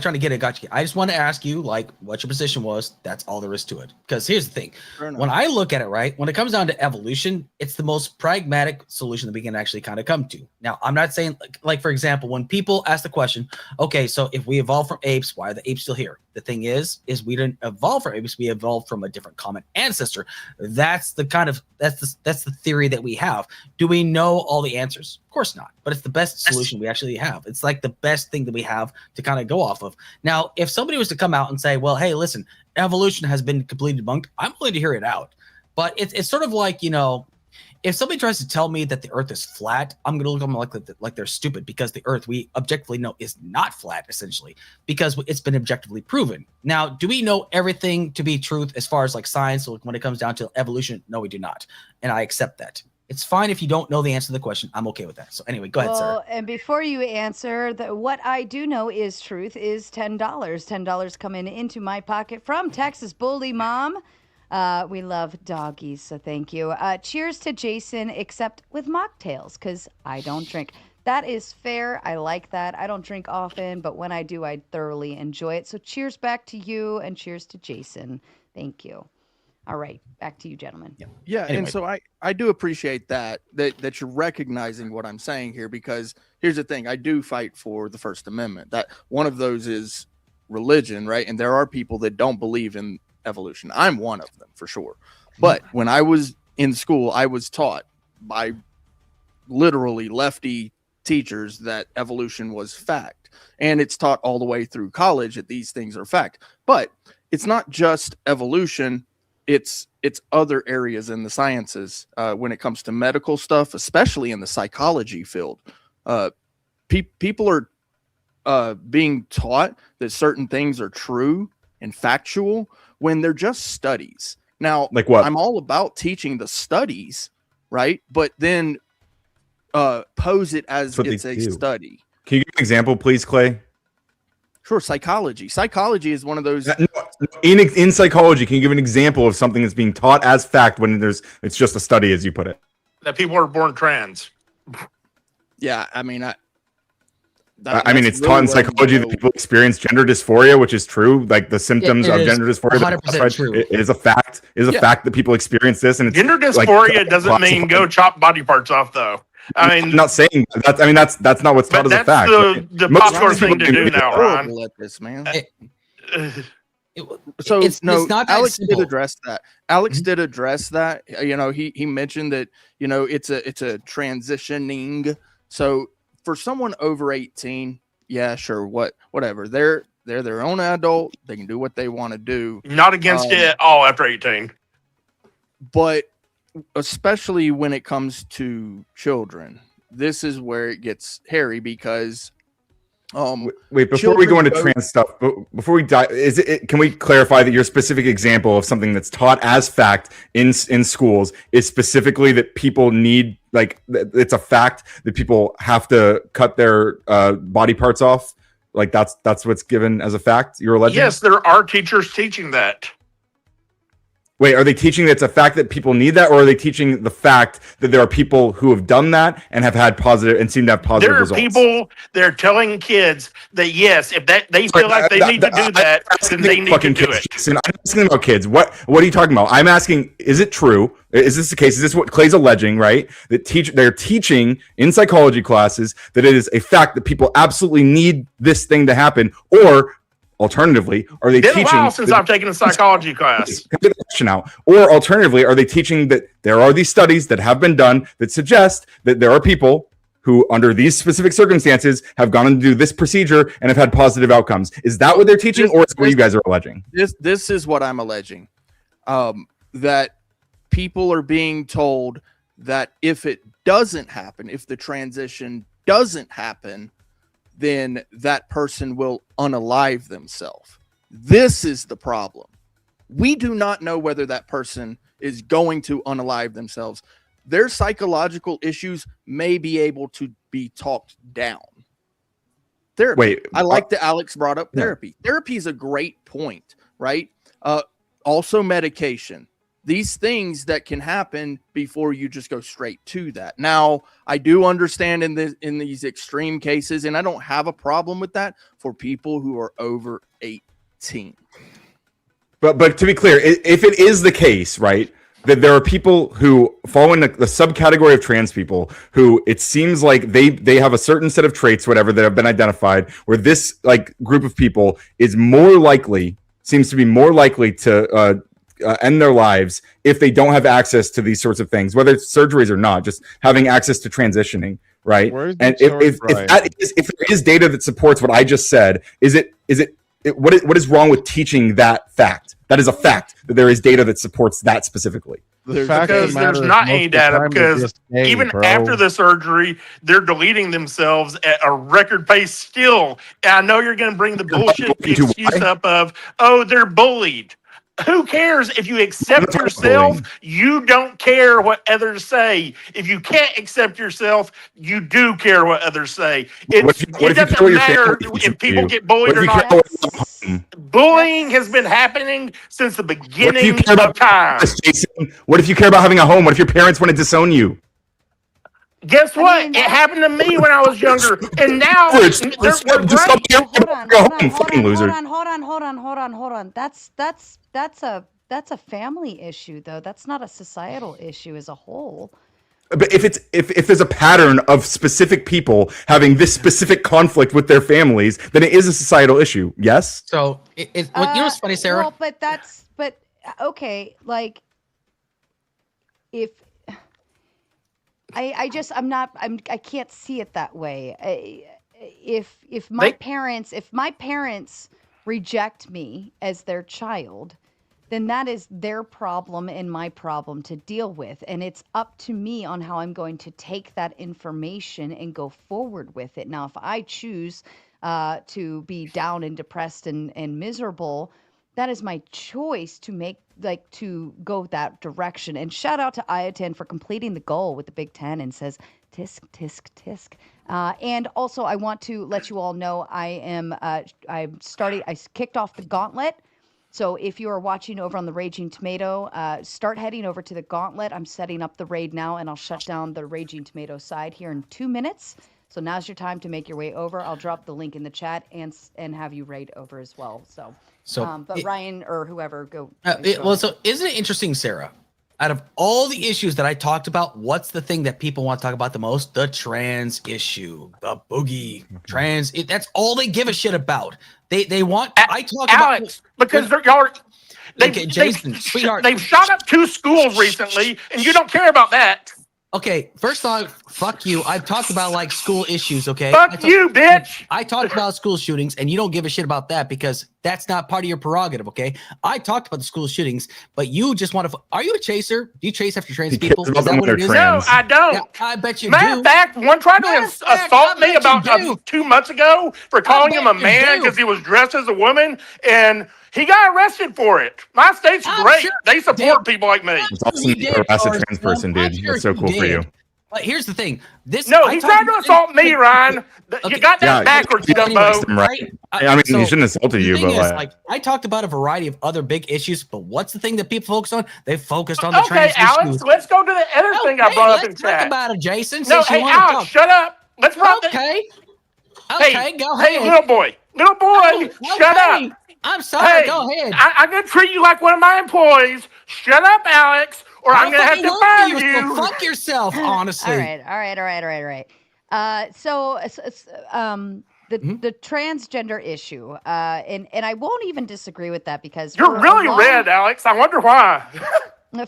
trying to get a gotcha. I just want to ask you like what your position was. That's all there is to it. Because here's the thing. When I look at it, right, when it comes down to evolution, it's the most pragmatic solution that we can actually kind of come to. Now, I'm not saying like for example, when people ask the question, okay, so if we evolved from apes, why are the apes still here? The thing is we didn't evolve from apes. We evolved from a different common ancestor. That's the theory that we have. Do we know all the answers? Of course not. But it's the best solution we actually have. It's like the best thing that we have to kind of go off of. Now, if somebody was to come out and say, well, hey, listen, evolution has been completely debunked, I'm willing to hear it out. But it's sort of like, you know, if somebody tries to tell me that the earth is flat, I'm going to look at them like they're stupid, because the earth we objectively know is not flat, essentially, because it's been objectively proven. Now, do we know everything to be truth as far as like science? So when it comes down to evolution, no, we do not. And I accept that. It's fine if you don't know the answer to the question. I'm okay with that. So anyway, go ahead, sir. And before you answer, what I do know is truth is $10. $10 coming into my pocket from Texas Bully Mom. We love doggies, so thank you. Cheers to Jason, except with mocktails, because I don't drink. That is fair. I like that. I don't drink often, but when I do, I thoroughly enjoy it. So cheers back to you, and cheers to Jason. Thank you. All right, back to you, gentlemen. Yeah, Anyway. and so I do appreciate that you're recognizing what I'm saying here, because here's the thing. I do fight for the First Amendment. That one of those is religion, right? And there are people that don't believe in evolution. I'm one of them for sure. But when I was in school, I was taught by literally lefty teachers that evolution was fact. And it's taught all the way through college that these things are fact. But it's not just evolution. It's other areas in the sciences when it comes to medical stuff, especially in the psychology field. People are being taught that certain things are true and factual when they're just studies. Now, Like what? I'm all about teaching the studies, right? But then pose it as That's what it's they a do. study. Can you give an example, please, Clay? Sure, psychology. Psychology is one of those. No, in psychology, can you give an example of something that's being taught as fact when it's just a study, as you put it? That people are born trans. Yeah, I mean, I that's mean, it's really taught in what I psychology that know. people experience gender dysphoria, which is true. Like the symptoms it of is gender dysphoria, 100% classified, true. it is a fact. Is a Yeah. fact that people experience this, and it's Gender like, dysphoria doesn't mean classified. go chop body parts off, though. I I'm mean, not saying that. I mean, that's not what's taught but as a that's fact. the Most popular people thing to do do that. now, Ron. Horrible at this, man. So it's not that Alex did simple. address that. Alex Mhm. did address that. You know, he mentioned that, you know, it's a transitioning. So for someone over 18, yeah, sure, whatever. They're their own adult. They can do what they want to do. Not against Um, it all after 18. But especially when it comes to children, this is where it gets hairy, because Wait, before we go into children trans stuff, before we dive, can we clarify that your specific example of something that's taught as fact in schools is specifically that people need, like, it's a fact that people have to cut their body parts off? Like that's what's given as a fact? You're alleging? Yes, there are teachers teaching that. Wait, are they teaching that it's a fact that people need that, or are they teaching the fact that there are people who have done that and have had positive and seem to have positive There are results? people they're telling kids that yes, if that they feel like they need to do that, then they need to do it. Jason, I'm asking about kids. What are you talking about? I'm asking, is it true? Is this the case? Is this what Clay's alleging, right? That they're teaching in psychology classes that it is a fact that people absolutely need this thing to happen, or alternatively, are they Been a teaching? while since I've taken a psychology class. Get the question out. Or alternatively, are they teaching that there are these studies that have been done that suggest that there are people who, under these specific circumstances, have gone and do this procedure and have had positive outcomes? Is that what they're teaching, or is it what you guys are alleging? This is what I'm alleging. That people are being told that if it doesn't happen, if the transition doesn't happen, then that person will unalive themselves. This is the problem. We do not know whether that person is going to unalive themselves. Their psychological issues may be able to be talked down. Therapy. Wait, I like that Alex brought up therapy. Therapy is a great point, right? Also medication. These things that can happen before you just go straight to that. Now, I do understand in these extreme cases, and I don't have a problem with that for people who are over 18. But to be clear, if it is the case, right, that there are people who fall in the subcategory of trans people who it seems like they have a certain set of traits, whatever, that have been identified, where this like group of people is more likely, seems to be more likely to end their lives if they don't have access to these sorts of things, whether it's surgeries or not, just having access to transitioning, right? And if there is data that supports what I just said, what is wrong with teaching that fact? That is a fact that there is data that supports that specifically. Because there's not any data, because even after the surgery, they're deleting themselves at a record pace still. And I know you're going to bring the bullshit excuse up of, oh, they're bullied. Who cares if you accept yourself? You don't care what others say. If you can't accept yourself, you do care what others say. It doesn't matter if people get bullied or not. Bullying has been happening since the beginning of time. What if you care about having a home? What if your parents want to disown you? Guess what? It happened to me when I was younger, and now Hold on. That's a family issue, though. That's not a societal issue as a whole. But if there's a pattern of specific people having this specific conflict with their families, then it is a societal issyou. Yes. So you know what's funny, Sarah? Well, okay. Like, if I can't see it that way. If my parents reject me as their child, then that is their problem and my problem to deal with. And it's up to me on how I'm going to take that information and go forward with it. Now, if I choose to be down and depressed and miserable, that is my choice to make, to go that direction. And shout out to Ayatin for completing the goal with the Big Ten and says, tisk, tisk, tisk. And also, I want to let you all know I kicked off the gauntlet. So if you are watching over on the Raging Tomato, start heading over to the gauntlet. I'm setting up the raid now, and I'll shut down the Raging Tomato side here in 2 minutes. So now's your time to make your way over. I'll drop the link in the chat and have you raid over as well. Ryan or whoever go. So isn't it interesting, Sarah? Out of all the issues that I talked about, what's the thing that people want to talk about the most? The trans issue, the boogie, trans. That's all they give a shit about. They want. I talk Alex about because they've shot up 2 schools recently, and you don't care about that. Okay, first off, fuck you. I've talked about school issues, okay? Fuck you, bitch. I talked about school shootings, and you don't give a shit about that because that's not part of your prerogative, okay? I talked about the school shootings, but you just want to. Are you a chaser? Do you chase after trans people? Is that what it is? No, I don't. Yeah, I bet you Matter do. of fact, one tried to assault me about 2 months ago for calling him a man because he was dressed as a woman, and he got arrested for it. My state's great. They support people like me. It's awesome to harass a trans person, dude. That's so cool for you. But here's the thing. No, he's trying to assault me, Ryan. You got that backwards, Dumbo. Right. I mean, he shouldn't have assaulted you, but like I talked about a variety of other big issues, but what's the thing that people focus on? They focused on the trans Alex, issues. let's go to the other thing I brought up in Let's chat. talk about it, Jason. No, since you hey, wanna Alex, talk. shut up. Let's run Okay, Hey, go ahead. Hey, little boy, shut up. I'm sorry. Hey, Go ahead. I'm gonna treat you like one of my employees. Shut up, Alex, or I'm gonna have to fire you. So fuck yourself, honestly. All right. The transgender issue, and I won't even disagree with that because You're really red, Alex. I wonder why.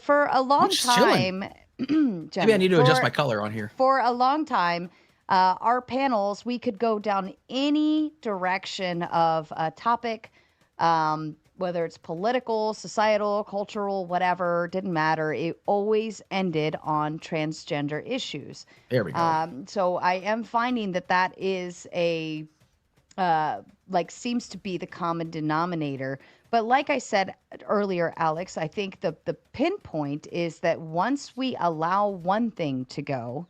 For a long just time, Maybe I need to adjust my color on here. For a long time, our panels, we could go down any direction of a topic, whether it's political, societal, cultural, whatever, didn't matter. It always ended on transgender issues. There we go. So I am finding that is seems to be the common denominator. But like I said earlier, Alex, I think the pinpoint is that once we allow one thing to go,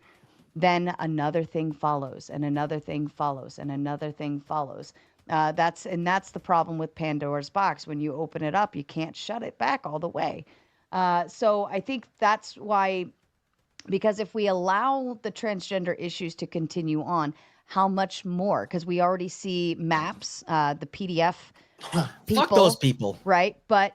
then another thing follows, and another thing follows, and another thing follows. That's the problem with Pandora's box. When you open it up, you can't shut it back all the way. So I think that's why, because if we allow the transgender issues to continue on, how much more? Because we already see maps, the PDF people. Fuck those people. Right. But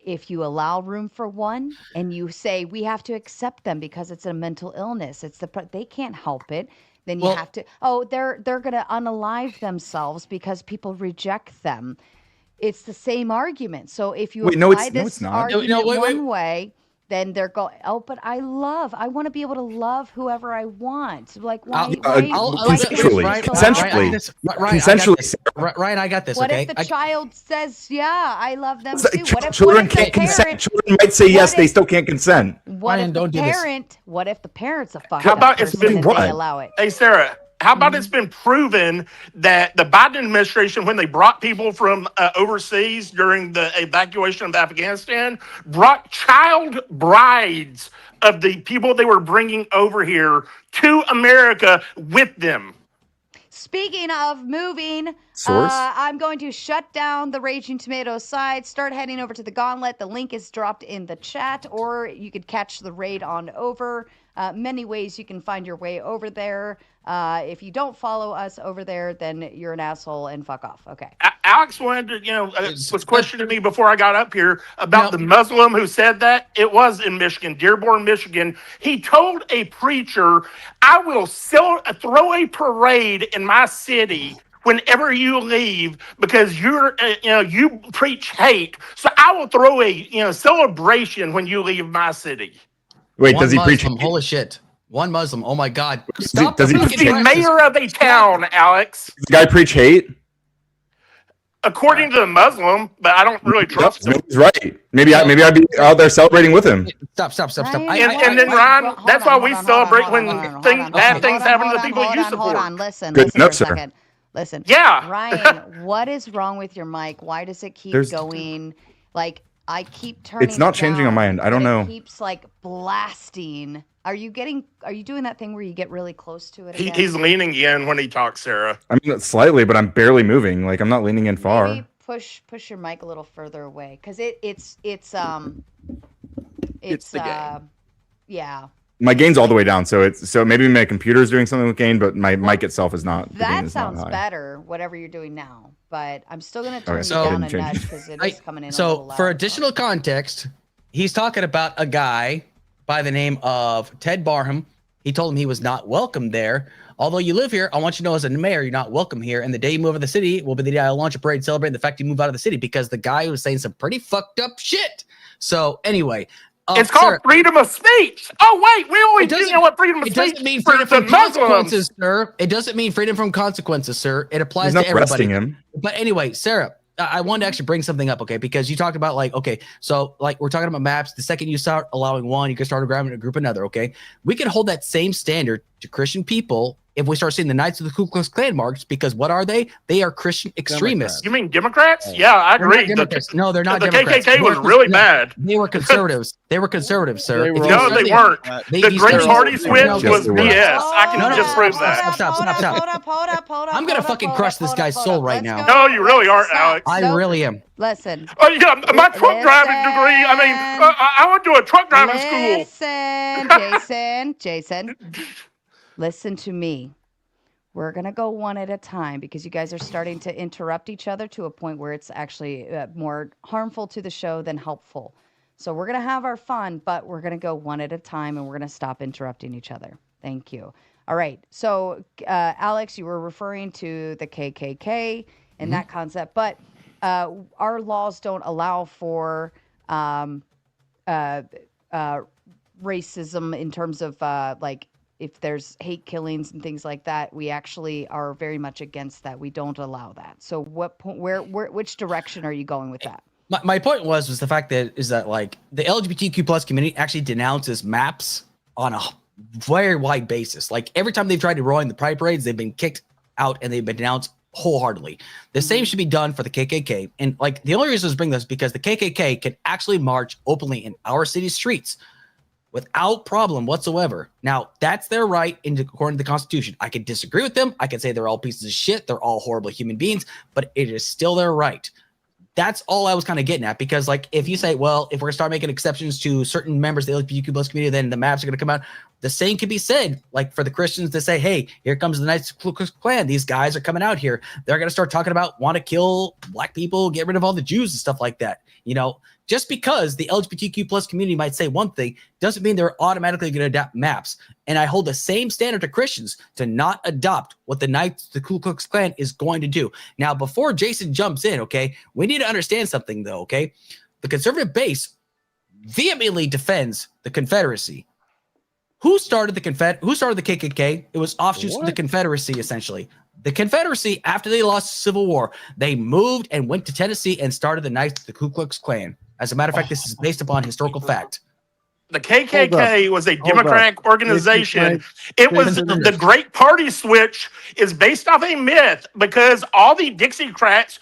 if you allow room for one and you say we have to accept them because it's a mental illness, they can't help it. Then you have to, they're going to unalive themselves because people reject them. It's the same argument. So if you apply this argument one way, then they're going, but I want to be able to love whoever I want. Like, consensually. Ryan, I got this. What okay? if the child says, yeah, I love them too? Children can't consent. Children might say yes, they still can't consent. What if the parent's a fucked How about up it's person been and they allow it? Hey, Sarah, how about it's been proven that the Biden administration, when they brought people from overseas during the evacuation of Afghanistan, brought child brides of the people they were bringing over here to America with them. Speaking of moving, Source? I'm going to shut down the Raging Tomatoes side. Start heading over to the Gauntlet. The link is dropped in the chat, or you could catch the raid on over. Many ways you can find your way over there. If you don't follow us over there, then you're an asshole and fuck off. Okay. Alex wanted to, was questioning me before I got up here about the Muslim who said that. It was in Michigan, Dearborn, Michigan. He told a preacher, I will throw a parade in my city whenever you leave because you preach hate. So I will throw a celebration when you leave my city. Wait, does he preach? Holy shit. One Muslim. Oh my God. Stop. Does he He's the mayor of a town, Alex. Does the guy preach hate? According to the Muslim, but I don't really trust him. He's right. Maybe I'd be out there celebrating with him. Stop. And then Ryan, that's why we celebrate when bad things happen to the people you support. Hold on, listen Good for enough, a sir. second. Listen. Yeah. Ryan, what is wrong with your mic? Why does it keep going? Like, I keep turning It's not it changing down, on my end. I don't know. It keeps like blasting. Are you doing that thing where you get really close to it again? He's leaning in when he talks, Sarah. I mean, slightly, but I'm barely moving. Like I'm not leaning in far. Maybe push your mic a little further away because it's the gain. Yeah. My gain's all the way down, so maybe my computer's doing something with gain, but my mic itself is not. That sounds better, whatever you're doing now. But I'm still gonna turn you down a nudge because it is coming in. a little loud. For additional context, he's talking about a guy by the name of Ted Barham. He told him he was not welcome there. Although you live here, I want you to know as a mayor, you're not welcome here. And the day you move out of the city will be the day I launch a parade celebrating the fact you move out of the city because the guy was saying some pretty fucked up shit. So anyway. It's called freedom of speech. Oh, wait, we always do know what freedom of speech doesn't mean freedom from consequences, sir. It doesn't mean freedom from consequences, sir. It applies to everybody. Arresting him. But anyway, Sarah, I wanted to actually bring something up, okay? Because you talked about so we're talking about maps. The second you start allowing one, you can start grabbing a group another, okay? We can hold that same standard to Christian people if we start seeing the Knights of the Ku Klux Klan march, because what are they? They are Christian extremists. You mean Democrats? Yeah, I They're not agree. Democrats. No, they're not The Democrats. KKK was really bad. They were conservatives. They were conservatives, sir. They If were you No, also they study- weren't. they- The these Green guys- Party switch No, Yes, was they were. BS. I can No, no, just prove hold that. up, Stop. hold up, I'm gonna fucking crush this guy's soul right Let's now. go. No, you really aren't, Stop. Alex. I Nope. really am. Listen. Oh yeah, my truck driving degree. I mean, I went to a truck driving school. Jason, listen to me. We're going to go one at a time because you guys are starting to interrupt each other to a point where it's actually more harmful to the show than helpful. So we're going to have our fun, but we're going to go one at a time and we're going to stop interrupting each other. Thank you. All right. So, Alex, you were referring to the KKK and that concept, but our laws don't allow for racism in terms of like if there's hate killings and things like that. We actually are very much against that. We don't allow that. So what point, which direction are you going with that? My point was the fact that like the LGBTQ plus community actually denounces maps on a very wide basis. Like every time they've tried to roll in the pride parades, they've been kicked out and they've been denounced wholeheartedly. The same should be done for the KKK. And like the only reason I was bringing this is because the KKK can actually march openly in our city streets without problem whatsoever. Now, that's their right according to the Constitution. I could disagree with them. I could say they're all pieces of shit. They're all horrible human beings, but it is still their right. That's all I was kind of getting at, because like if you say, well, if we're gonna start making exceptions to certain members of the LGBTQ plus community, then the maps are gonna come out. The same could be said, like for the Christians to say, hey, here comes the Knights of the Ku Klux Klan. These guys are coming out here. They're gonna start talking about want to kill black people, get rid of all the Jews and stuff like that. You know, just because the LGBTQ plus community might say one thing doesn't mean they're automatically going to adopt maps. And I hold the same standard to Christians to not adopt what the Knights of the Ku Klux Klan is going to do. Now, before Jason jumps in, okay, we need to understand something though, okay? The conservative base vehemently defends the Confederacy. Who started the KKK? It was offshoots of the Confederacy, essentially. The Confederacy, after they lost the Civil War, they moved and went to Tennessee and started the Knights of the Ku Klux Klan. As a matter of fact, this is based upon historical fact. The KKK was a Democratic organization. It was the Great Party switch is based off a myth because all the Dixiecrats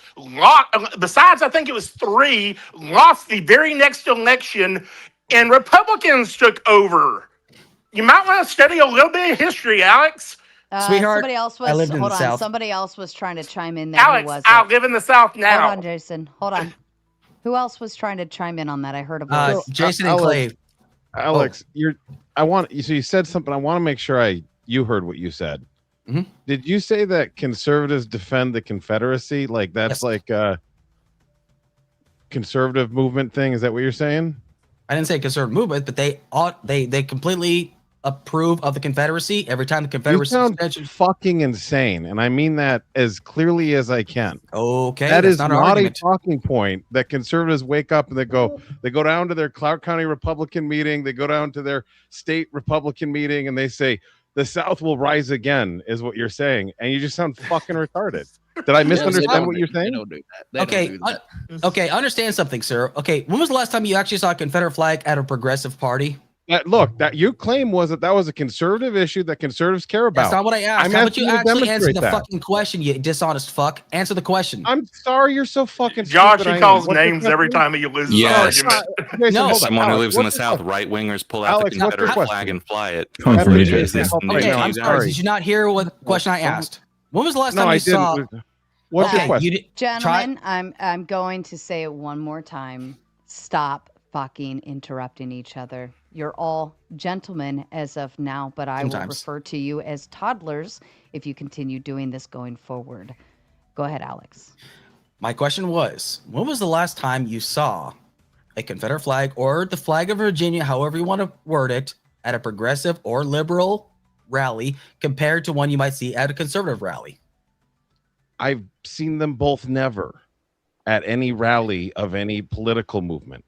besides I think it was 3, lost the very next election and Republicans took over. You might want to study a little bit of history, Alex. Sweetheart, Somebody else I was. lived in the Hold on. South. Somebody else was trying to chime in there. Alex, Who was I it? live in the South now. Hold on, Jason. Hold on. Who else was trying to chime in on that? I heard a voice. Jason and Clay. Alex, you said something. I want to make sure you heard what you said. Mhm. Did you say that conservatives defend the Confederacy? Like that's Yes. like a conservative movement thing? Is that what you're saying? I didn't say conservative movement, but they completely approve of the Confederacy every time the You Confederacy sound mentioned. fucking insane, and I mean that as clearly as I can. Okay, That that's is not an not a argument. talking point that conservatives wake up and they go down to their Clark County Republican meeting, they go down to their state Republican meeting, and they say the South will rise again, is what you're saying, and you just sound fucking retarded. Did I misunderstand what you're saying? Okay, okay, understand something, sir. Okay, when was the last time you actually saw a Confederate flag at a progressive party? Look, that your claim was that was a conservative issue that conservatives care about. That's not what I asked. I'm How about you asking you to actually answer demonstrate the that. fucking question, you dishonest fuck? Answer the question. I'm sorry you're so fucking Josh, stupid. I he am. calls What's your names every question? time he loses Yes. an argument. Jason, No. hold on. Someone who Alex, lives in the what's your South, question? right wingers pull out Alex, the what's your Confederate question? flag and fly it. Come That's from what you, it is. Jason. Help me Okay, out. I'm sorry. Did you not hear what question I asked? When was the last No, time I you saw? didn't. What's your question? Gentlemen, I'm going to say it one more time. Stop fucking interrupting each other. You're all gentlemen as of now, but I will Sometimes. refer to you as toddlers if you continue doing this going forward. Go ahead, Alex. My question was, when was the last time you saw a Confederate flag or the flag of Virginia, however you want to word it, at a progressive or liberal rally compared to one you might see at a conservative rally? I've seen them both never at any rally of any political movement.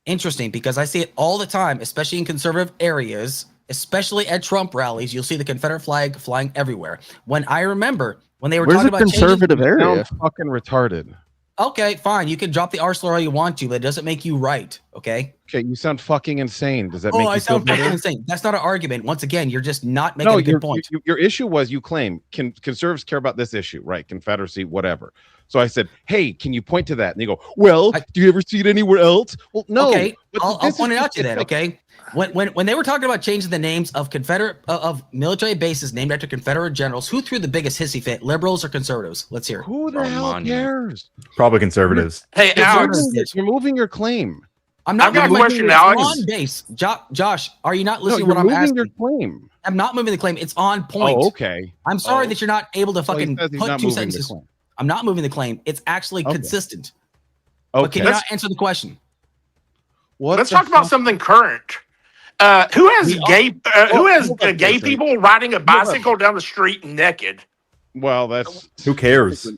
Interesting, because I see it all the time, especially in conservative areas, especially at Trump rallies. You'll see the Confederate flag flying everywhere. When I remember when they were Where's talking a about changing, conservative You area? sound fucking retarded. Okay, fine. You can drop the arsenal all you want to, but it doesn't make you right. Okay. Okay, you sound fucking insane. Does that Oh, make I you feel sound fucking better? insane. That's not an argument. Once again, you're just not making No, a good point. your issue was you claim conservatives care about this issue, right? Confederacy, whatever. So I said, hey, can you point to that? And they go, well, do you ever see it anywhere else? Well, no. Okay, but I'll this point is it out to you just then. Okay, when they were talking about changing the names of Confederate of military bases named after Confederate generals, who threw the biggest hissy fit? Liberals or conservatives? Let's hear. Who the hell cares? Probably conservatives. Hey, Alex, You're moving your claim. I'm not I've got a moving my question, claim. It's Alex. on base. Josh, are you not No, listening you're to what I'm moving asking? your claim. I'm not moving the claim. It's on point. Oh, okay. I'm sorry Oh. that you're not able to Well, he fucking says he's put not two moving the sentences. claim. I'm not moving the claim. It's actually Okay. consistent. But Okay. can you not answer the question? What let's the talk about fuck? something current. Who has We who has hold on gay a second. people riding a bicycle down the street naked? Well, that's Who cares?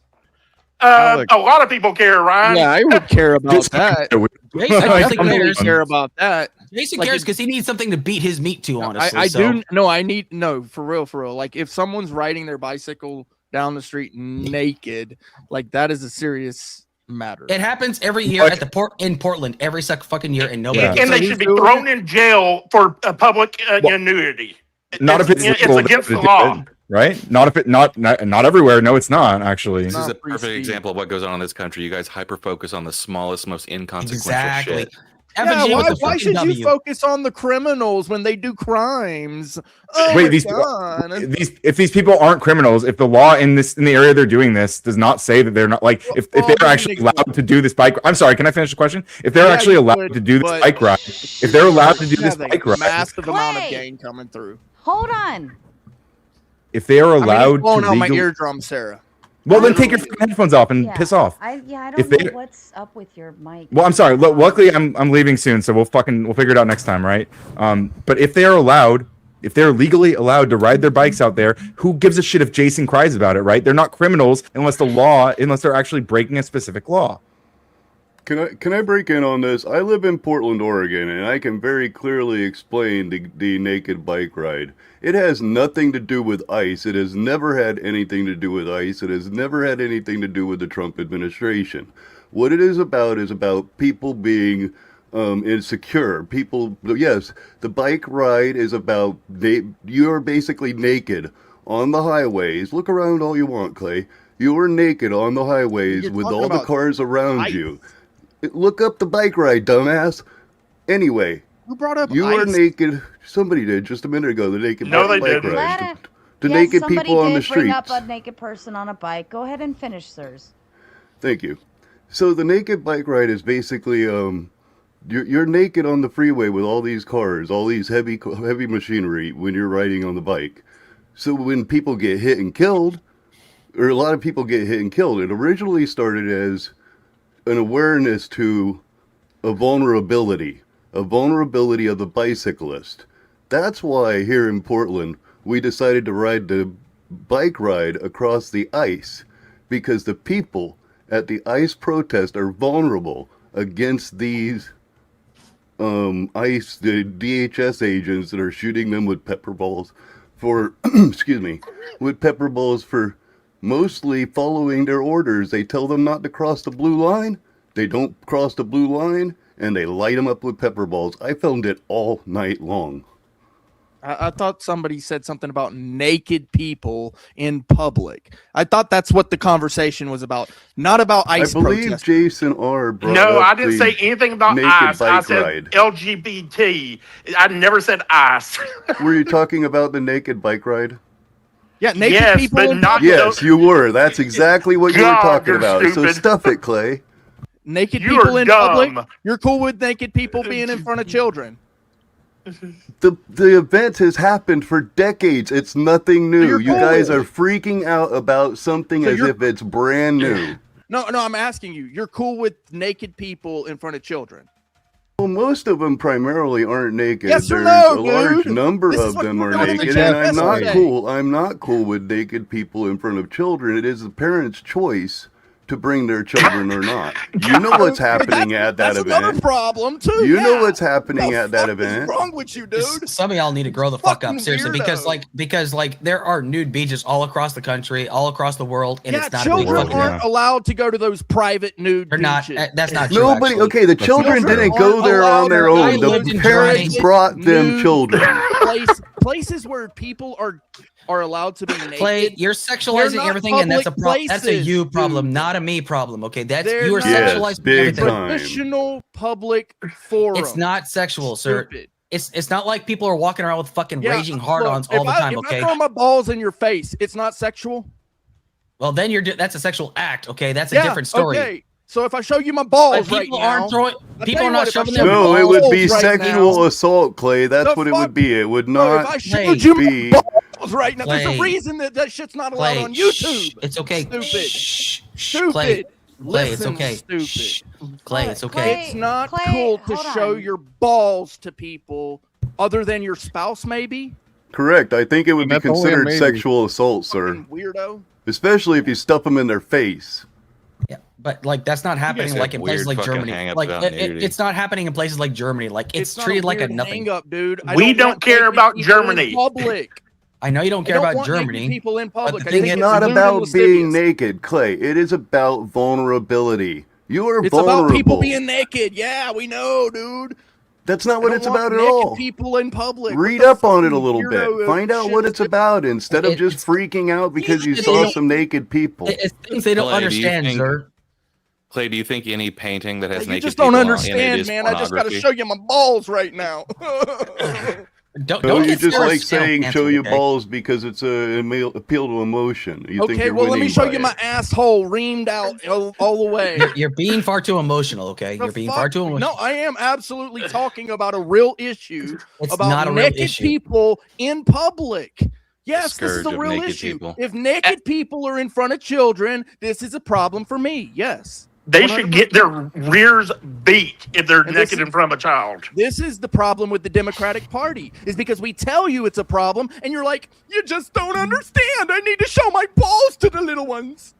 Alex. A lot of people care, Ryan. Yeah, I would care about that. Jason I Jason really cares. care about that. Jason Like cares it- because he needs something to beat his meat to. Honestly, I so. do. No, I need no for real. Like if someone's riding their bicycle down the street naked, like that is a serious matter. It happens every year at the port in Portland every fucking year, and nobody. Yeah. does And it. they he's should be doing thrown in jail for public nudity. Not if it's it's legal against to the do law. it, right? Not if it not everywhere. No, it's not actually. This is Not a free perfect speech. example of what goes on in this country. You guys hyper focus on the smallest, most inconsequential Exactly. shit. Evan Yeah, G with the why fucking should W. you focus on the criminals when they do crimes? Oh Wait, my these God. if these people aren't criminals, if the law in the area they're doing this does not say that they're not like if Well, they're actually allowed to do this bike. I'm sorry, can I finish the question? If they're Yeah, actually you allowed would, to do this but- bike ride, if they're allowed to do Yeah, this they- bike ride, massive amount of Clay. gain coming through. Hold on. if they are I mean, allowed it's blowing to out my legally, eardrum, Sarah. well then take your fucking headphones off and piss off. I don't If know they- what's up with your mic. Well, I'm sorry. Luckily, I'm leaving soon, so we'll figure it out next time, right? But if they are allowed, if they're legally allowed to ride their bikes out there, who gives a shit if Jason cries about it, right? They're not criminals unless they're actually breaking a specific law. Can I break in on this? I live in Portland, Oregon, and I can very clearly explain the naked bike ride. It has nothing to do with ICE. It has never had anything to do with ICE. It has never had anything to do with the Trump administration. What it is about people being insecure. People, yes, the bike ride is about you're basically naked on the highways. Look around all you want, Clay. You are naked on the highways You're with talking all the about cars around ICE. you. Look up the bike ride, dumbass. Anyway, Who brought up you are ICE? naked. Somebody did just a minute ago. The naked No, bike they didn't. ride. Let it- The yes, naked somebody people on the did bring up streets. a naked person on a bike. Go ahead and finish, sirs. Thank you. So the naked bike ride is basically you're naked on the freeway with all these cars, all these heavy machinery when you're riding on the bike. So when people get hit and killed, or a lot of people get hit and killed, it originally started as an awareness to a vulnerability of the bicyclist. That's why here in Portland we decided to ride the bike ride across the ice, because the people at the ICE protest are vulnerable against these ICE, the DHS agents that are shooting them with pepper balls for, excuse me, with pepper balls for mostly following their orders. They tell them not to cross the blue line. They don't cross the blue line, and they light them up with pepper balls. I filmed it all night long. I thought somebody said something about naked people in public. I thought that's what the conversation was about, not about ICE I believe protesters. Jason R. brought No, up I didn't the say anything about naked ICE. I bike said ride. LGBT. I never said ICE. Were you talking about the naked bike ride? Yeah, naked Yes, people but in not- public. Yes, you were. That's exactly what you were God, talking you're about. So stupid. stuff it, Clay. Naked You people are in public. dumb. You're cool with naked people being in front of children. The event has happened for decades. It's nothing new. you're You cool guys with are freaking out about something So as you're- if it's brand new. No, I'm asking you. You're cool with naked people in front of children. Well, most of them primarily aren't naked. Yes or There's no, a large dude? number This is of what them we're are doing in the naked, chat and I'm not yesterday. cool. I'm not cool with naked people in front of children. It is the parents' choice to bring their children or not. You know what's happening at that That's another event. problem too. You know yeah. what's happening at that What's event. wrong with you, dude? Some of y'all need to grow the fuck up, Fucking seriously, because weirdo. like there are nude beaches all across the country, all across the world, and Yeah, it's not a big children fucking aren't allowed to go to those private nude They're not. beaches. That's not true. Nobody. actually. Okay, the children not true. didn't go there on their I own. lived The in parents Germany. brought them Nude children. places where people are allowed to be naked. Clay, you're They're sexualizing not everything, and that's a public that's a you places, problem, dude. not a me problem. Okay, that's They're you are not- Yes, sexualizing big everything. time. Professional public forum. It's not sexual, sir. Stupid. It's not like people are walking around with fucking Yeah, raging hard-ons look, all the time. If Okay, I throw my balls in your face, it's not sexual. well then that's a sexual act. Okay, that's a different story. Okay. So if I show you my balls But right people now, aren't throwing. I'll People tell are you not what, if I shoving show their you No, my it would balls be right sexual now- assault, Clay. That's The what it fuck? would be. It would Look, if not I showed Clay, you be. my balls right now, there's Clay. a reason that shit's not allowed Clay, on YouTube. It's okay. Stupid. Shh, Stupid. Clay, Clay, it's Listen, okay. stupid. Shh. Clay, it's okay. It's not Clay, cool to hold show on. your balls to people other than your spouse, maybe. Correct. I think it would be That's only considered amazing. sexual assault, sir. Fucking weirdo. Especially if you stuff them in their face. Yeah, but like that's not happening have like in places weird like fucking Germany. hang-ups Like about nudity. it's not happening in places like Germany. Like it's not treated like a weird nothing. hang up, dude. I We don't want care naked about people in Germany. Public. I know you don't I care don't about want naked Germany. people in public. the I thing think It's is- not lewd and about being lascivious. naked, Clay. It is about vulnerability. You are It's vulnerable. about people being naked. Yeah, we know, dude. That's not I what don't it's want about at naked all. People in public. What Read the up on it a fucking little weirdo bit. Find out shit what is it's this? about instead of just It's- freaking out because you They saw don't- some naked people. It's things they don't Clay, do you understand, think- sir. Clay, do you think any painting that has You naked just don't people in it understand, is man. I just got to pornography? show you my balls right now. Don't Don't you get just Sarah like Steele saying show canceled, your okay? balls because it's a appeal to emotion? You think Okay, you're well, let me winning show by you it. my asshole reamed out all the way. You're being far too emotional, okay? The You're being fuck? far too emotional. No, I am absolutely talking about a real issue It's about not a real naked issue. people in public. Yes, this is scourge a of real naked issue. people. If naked people are in front of children, this is a problem for me. Yes. They should get their rears beat if they're And this naked is- in front of a child. This is the problem with the Democratic Party, is because we tell you it's a problem, and you're like, you just don't understand. I need to show my balls to the little ones.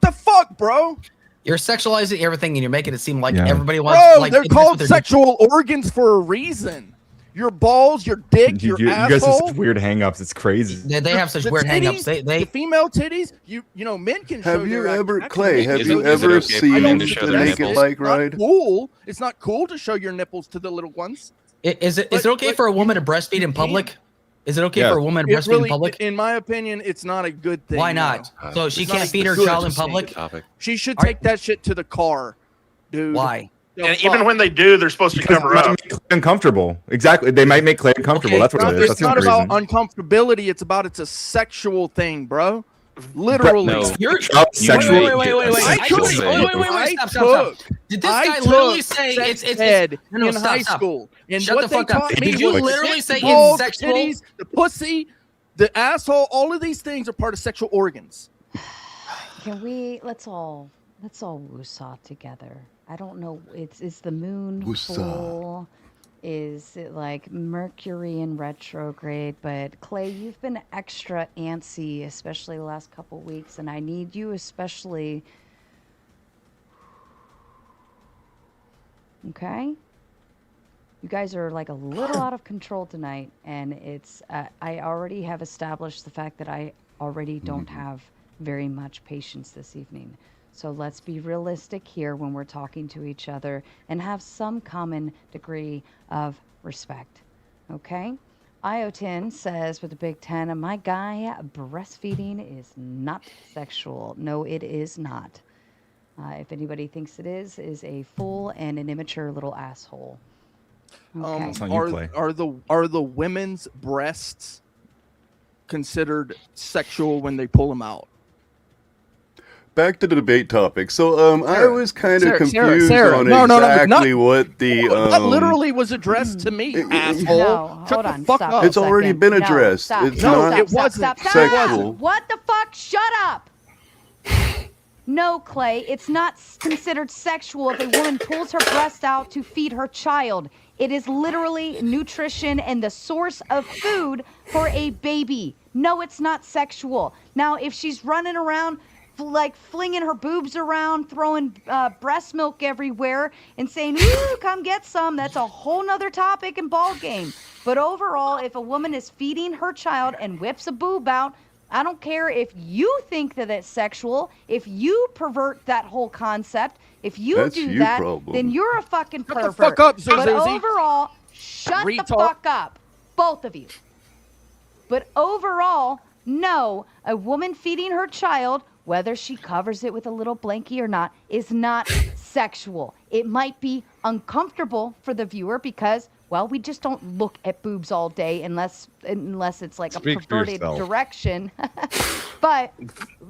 The fuck, bro? You're sexualizing everything and you're making it seem like Yeah. everybody wants. Bro, like, they're that's what called they're doing. sexual organs for a reason. Your balls, your dick, your You guys have asshole. such weird hang-ups. It's crazy. They have such the weird hang-ups. titties, They the female titties, you know, men can show Have you their ever, actual Clay? nipples. Have Is you it- is it ever okay for men to seen show the their naked nipples? bike It's not ride? cool. It's not cool to show your nipples to the little ones. is it But- okay but for a woman to you breastfeed in can't. public? Is it okay Yeah. for a woman to It breastfeed really, in public? in my opinion, it's not a good thing. Why no. not? So she It's can't not feed her good child in to say. public? Topic. She should Are- take that shit to the car, dude. Why? The And fuck? even when they do, they're supposed to Because cover they up. might make Clay uncomfortable. Exactly. They might make Clay uncomfortable. Okay, That's what Bro, it is. it's That's the not only about reason. uncomfortability. It's a sexual thing, bro. Literally. No. You're Child sexual. wait. I I took- totally, wait, I stop. took- Did this I guy took literally say sex it's ed no, in stop, high stop. school, and Shut what the they fuck up. taught Did me you was literally the say balls, it's the sexual? titties, the pussy, the asshole. All of these things are part of sexual organs. Can we let's all woosah together. I don't know. It's the moon Woosah. full. Is it like Mercury in retrograde? But Clay, you've been extra antsy, especially the last couple weeks, and I need you especially. Okay. You guys are like a little out of control tonight, and it's I already have established the fact that I already don't have very much patience this evening. So let's be realistic here when we're talking to each other and have some common degree of respect. Okay? Iotin says with a big 10, my guy, breastfeeding is not sexual. No, it is not. If anybody thinks it is a fool and an immature little asshole. Okay. That's not you, Clay. Are the women's breasts considered sexual when they pull them out? Back to the debate topic. So, I was kind of confused Sarah. on No, exactly not- what the that literally was addressed to me, asshole. No, Shut hold the on. fuck Stop up. a It's already second. been No, addressed. stop, It's stop, not stop, stop, wasn't stop. sexual. What the fuck? Shut up. No, Clay, it's not considered sexual if a woman pulls her breast out to feed her child. It is literally nutrition and the source of food for a baby. No, it's not sexual. Now, if she's running around like flinging her boobs around, throwing breast milk everywhere, and saying, "Ooh, come get some." That's a whole nother topic and ball game. But overall, if a woman is feeding her child and whips a boob out, I don't care if you think that it's sexual, if you pervert that whole concept, if you That's do your that, problem. then you're a fucking Shut pervert. the fuck up, But Susie. overall, shut the Retard. fuck up, both of you. But overall, no, a woman feeding her child, whether she covers it with a little blankie or not, is not sexual. It might be uncomfortable for the viewer because, well, we just don't look at boobs all day unless it's like Speak a for perverted yourself. direction. But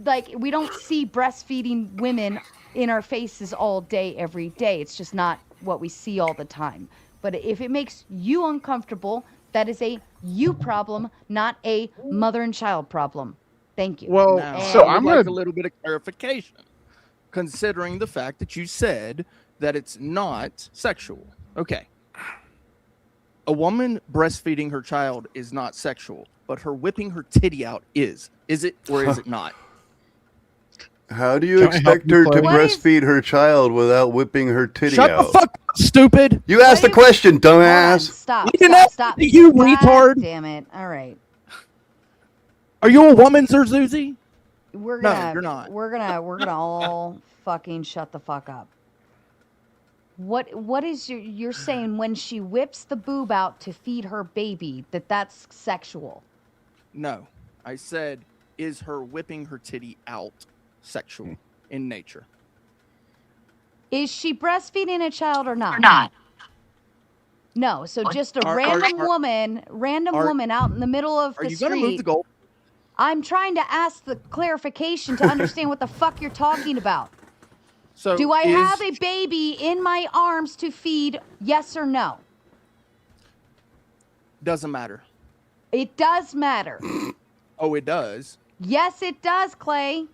like we don't see breastfeeding women in our faces all day, every day. It's just not what we see all the time. But if it makes you uncomfortable, that is a you problem, not a mother and child problem. Thank you. Well, Now, so I would I'm like gonna a little bit of clarification, considering the fact that you said that it's not sexual. Okay. A woman breastfeeding her child is not sexual, but her whipping her titty out is. Is it or is it not? How do you Can I help expect you, her to Clay? What is- breastfeed her child without whipping her titty Shut out? the fuck up, stupid. You asked the What is- question, Hold on, dumbass. stop, You didn't stop, ask stop. me, you God retard. Damn it. All right. Are you a woman, Sir Susie? We're No, gonna you're not. we're gonna all fucking shut the fuck up. What is you're saying when she whips the boob out to feed her baby that's sexual? No. I said, is her whipping her titty out sexual in nature? Is she breastfeeding a child or not? No, so just a Are- random are- woman out in the middle of Are the you going to move the street. goal? I'm trying to ask the clarification to understand what the fuck you're talking about. So Do I is- have a baby in my arms to feed? Yes or no? Doesn't matter. It does matter. Oh, it does. Yes, it does, Clay.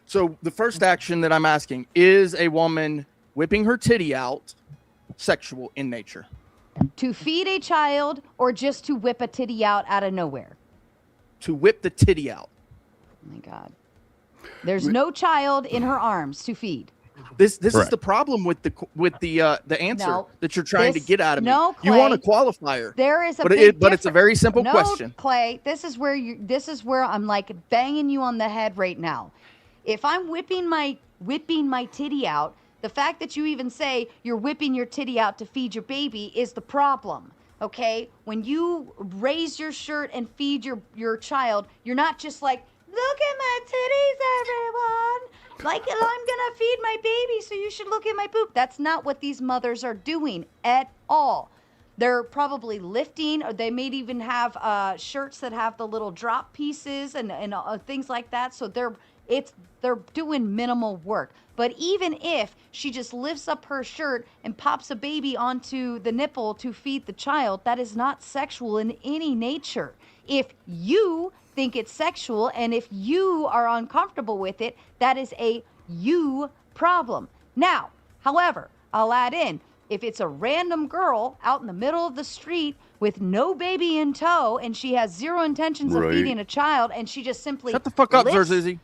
So the first action that I'm asking, is a woman whipping her titty out sexual in nature? To feed a child or just to whip a titty out of nowhere? To whip the titty out. Oh my God. There's no child in her arms to feed. This is Correct. the problem with the answer No, that you're trying to this- get out of me. no, You want a Clay. qualifier. There is a But big but it's a difference. very simple No, question. Clay, this is where I'm like banging you on the head right now. If I'm whipping my titty out, the fact that you even say you're whipping your titty out to feed your baby is the problem. Okay? When you raise your shirt and feed your child, you're not just like, look at my titties, everyone. Like, I'm gonna feed my baby, so you should look at my boob. That's not what these mothers are doing at all. They're probably lifting, or they may even have shirts that have the little drop pieces and things like that. So they're doing minimal work. But even if she just lifts up her shirt and pops a baby onto the nipple to feed the child, that is not sexual in any nature. If you think it's sexual and if you are uncomfortable with it, that is a you problem. Now, however, I'll add in, if it's a random girl out in the middle of the street with no baby in tow and she has zero intentions of Right. feeding a child and she just simply Shut the fuck up, Sir lifts- Susie.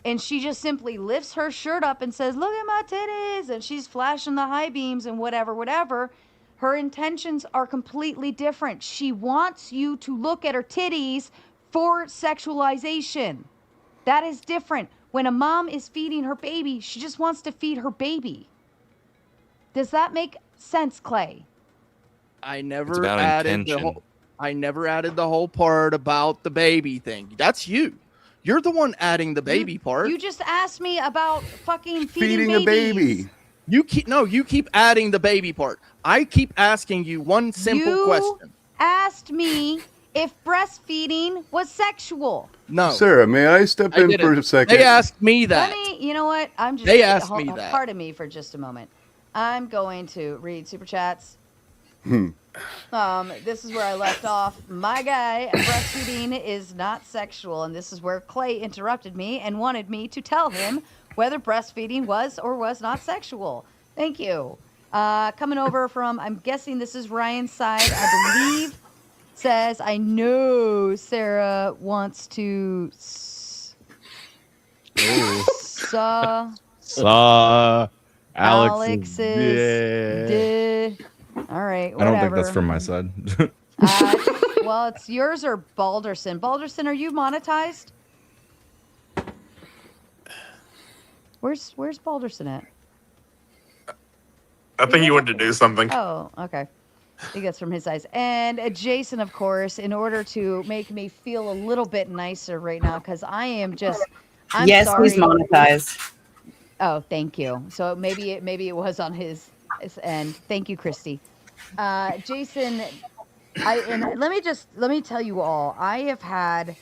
and she just simply lifts her shirt up and says, look at my titties, and she's flashing the high beams and whatever, her intentions are completely different. She wants you to look at her titties for sexualization. That is different. When a mom is feeding her baby, she just wants to feed her baby. Does that make sense, Clay? I never about added intention. I never added the whole part about the baby thing. That's you. You're the one adding the baby part. You just asked me about fucking Feeding a babies. baby. You keep adding the baby part. I keep asking you one simple You question. asked me if breastfeeding was sexual. No. Sarah, may I step I in didn't. for a second? They asked me that. Let me, you know what? I'm just. They asked me that. Pardon me for just a moment. I'm going to read super chats. This is where I left off. My guy, breastfeeding is not sexual, and this is where Clay interrupted me and wanted me to tell him whether breastfeeding was or was not sexual. Thank you. Coming over from, I'm guessing this is Ryan's side, I believe, says, I know Sarah wants to Saw Alex's. All right, whatever. I don't think that's from my side. Well, it's yours or Balderson. Balderson, are you monetized? Where's Balderson at? I think you wanted to do something. Oh, okay. I think that's from his eyes. And Jason, of course, in order to make me feel a little bit nicer right now, because I am just, I'm yes, sorry. he's monetized. Oh, thank you. So maybe it was on his end. Thank you, Christy. Jason, let me tell you all, I have had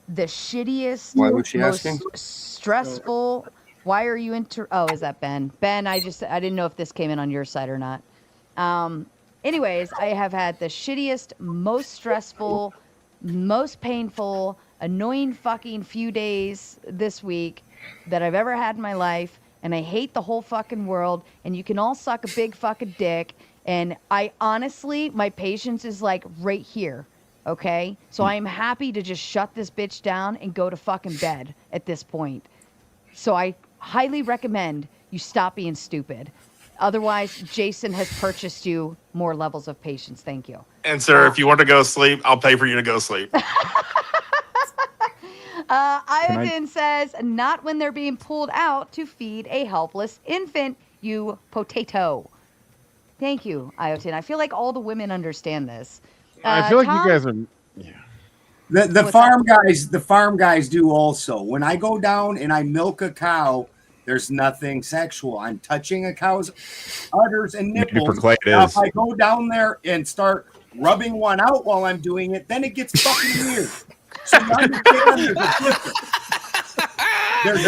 the shittiest, Why was she most asking? stressful. Why are you Oh, is that Ben? Ben, I didn't know if this came in on your side or not. Anyways, I have had the shittiest, most stressful, most painful, annoying fucking few days this week that I've ever had in my life, and I hate the whole fucking world, and you can all suck a big fucking dick, and I honestly, my patience is like right here, okay? So I am happy to just shut this bitch down and go to fucking bed at this point. So I highly recommend you stop being stupid. Otherwise, Jason has purchased you more levels of patience. Thank you. And sir, if you want to go sleep, I'll pay for you to go sleep. Iodin says, not when they're being pulled out to feed a helpless infant, you potato. Thank you, Iodin. I feel like all the women understand this. I feel like Tom? you guys are. The farm guys do also. When I go down and I milk a cow, there's nothing sexual. I'm touching a cow's udders and Maybe nipples. for Clay it Now, is. if I go down there and start rubbing one out while I'm doing it, then it gets fucking weird. So you understand there's a difference.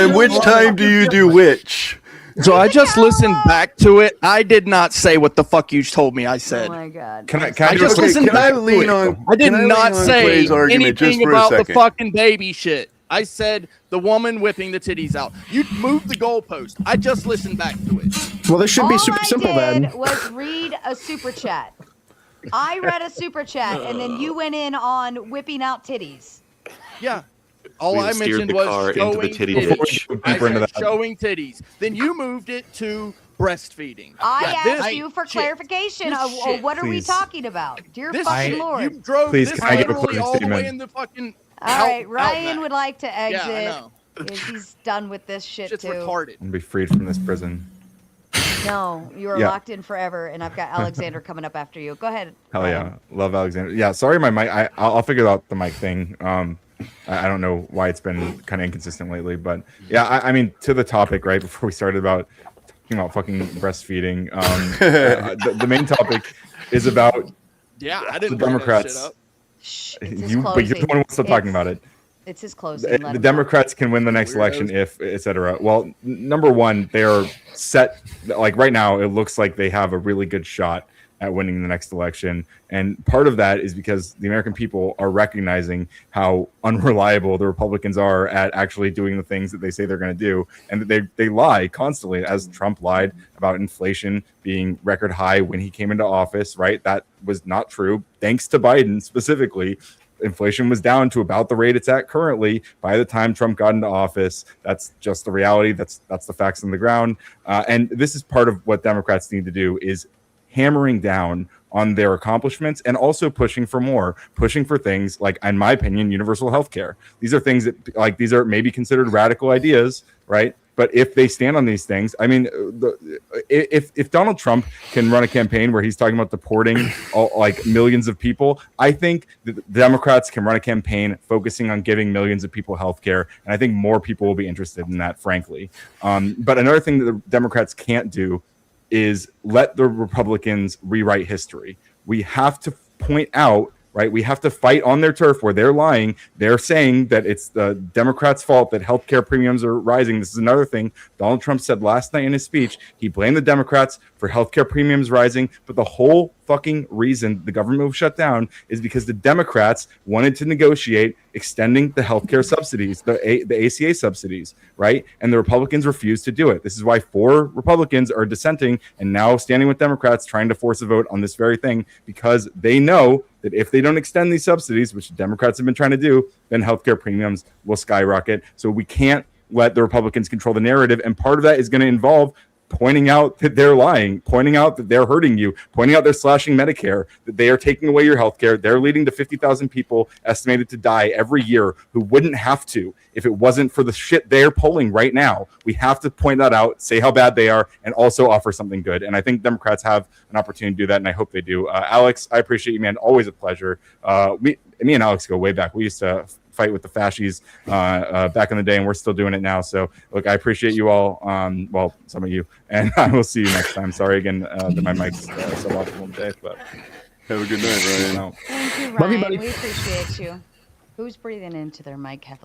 And which time do you do which? So I just listened back to it. I did not say what the fuck you told me I Oh said. my God. Can I I just okay, listened can I back to lean it. on? I did can I not lean on say Clay's argument just anything for a about the second? fucking baby shit. I said the woman whipping the titties out. You moved the goalpost. I just listened back to it. Well, this should be All super I simple did then. was read a super chat. I read a super chat, and then you went in on whipping out titties. Yeah. All We I steered mentioned the was car into showing the titty titties. ditch. Before we go I deeper into said that. showing titties. Then you moved it to breastfeeding. I Yeah, asked this you for shit. clarification This of shit. what are we Please. talking about? Dear This fucking shit. Lord. You drove Please, this can I give a literally closing all the statement? way in the fucking All right, out Ryan back. would like to exit. Yeah, I know. He's done with this shit Shit's too. retarded. And be freed from this prison. No, you are Yeah. locked in forever, and I've got Alexander coming up after you. Go ahead. Hell Ryan. yeah, love Alexander. Yeah, sorry, my mic. I'll figure out the mic thing. I don't know why it's been kind of inconsistent lately, but yeah, I mean, to the topic right before we started about talking about fucking breastfeeding. The main topic is about Yeah, I the didn't bring that Democrats. shit up. Shh, it's his But you're closing. the one who wants to stop talking about it. It's his closing. The, Let the him Democrats can win the next election if, etc. Well, number one, they are set. Like right now, it looks like they have a really good shot at winning the next election, and part of that is because the American people are recognizing how unreliable the Republicans are at actually doing the things that they say they're going to do, and that they lie constantly. As Trump lied about inflation being record high when he came into office, right? That was not true. Thanks to Biden specifically. Inflation was down to about the rate it's at currently by the time Trump got into office. That's just the reality. That's the facts on the ground. And this is part of what Democrats need to do is hammering down on their accomplishments and also pushing for more, pushing for things like, in my opinion, universal health care. These are things that these are maybe considered radical ideas, right? But if they stand on these things, I mean, if Donald Trump can run a campaign where he's talking about deporting millions of people, I think the Democrats can run a campaign focusing on giving millions of people health care. And I think more people will be interested in that, frankly. But another thing that the Democrats can't do is let the Republicans rewrite history. We have to point out, right? We have to fight on their turf where they're lying. They're saying that it's the Democrats' fault that healthcare premiums are rising. This is another thing Donald Trump said last night in his speech. He blamed the Democrats for healthcare premiums rising, but the whole fucking reason the government was shut down is because the Democrats wanted to negotiate extending the healthcare subsidies, the ACA subsidies, right? And the Republicans refused to do it. This is why 4 Republicans are dissenting and now standing with Democrats trying to force a vote on this very thing, because they know that if they don't extend these subsidies, which the Democrats have been trying to do, then healthcare premiums will skyrocket. So we can't let the Republicans control the narrative. And part of that is going to involve pointing out that they're lying, pointing out that they're hurting you, pointing out they're slashing Medicare, that they are taking away your health care. They're leading to 50,000 people estimated to die every year who wouldn't have to if it wasn't for the shit they're pulling right now. We have to point that out, say how bad they are, and also offer something good. And I think Democrats have an opportunity to do that, and I hope they do. Alex, I appreciate you, man. Always a pleasure. Me and Alex go way back. We used to fight with the fascists back in the day, and we're still doing it now. So look, I appreciate you all. Well, some of you, and I will see you next time. Sorry again that my mic's suboptimal today, but have a good night, Ryan. Thank you, Love you, Ryan. buddy. We appreciate you. Who's breathing into their mic heavily?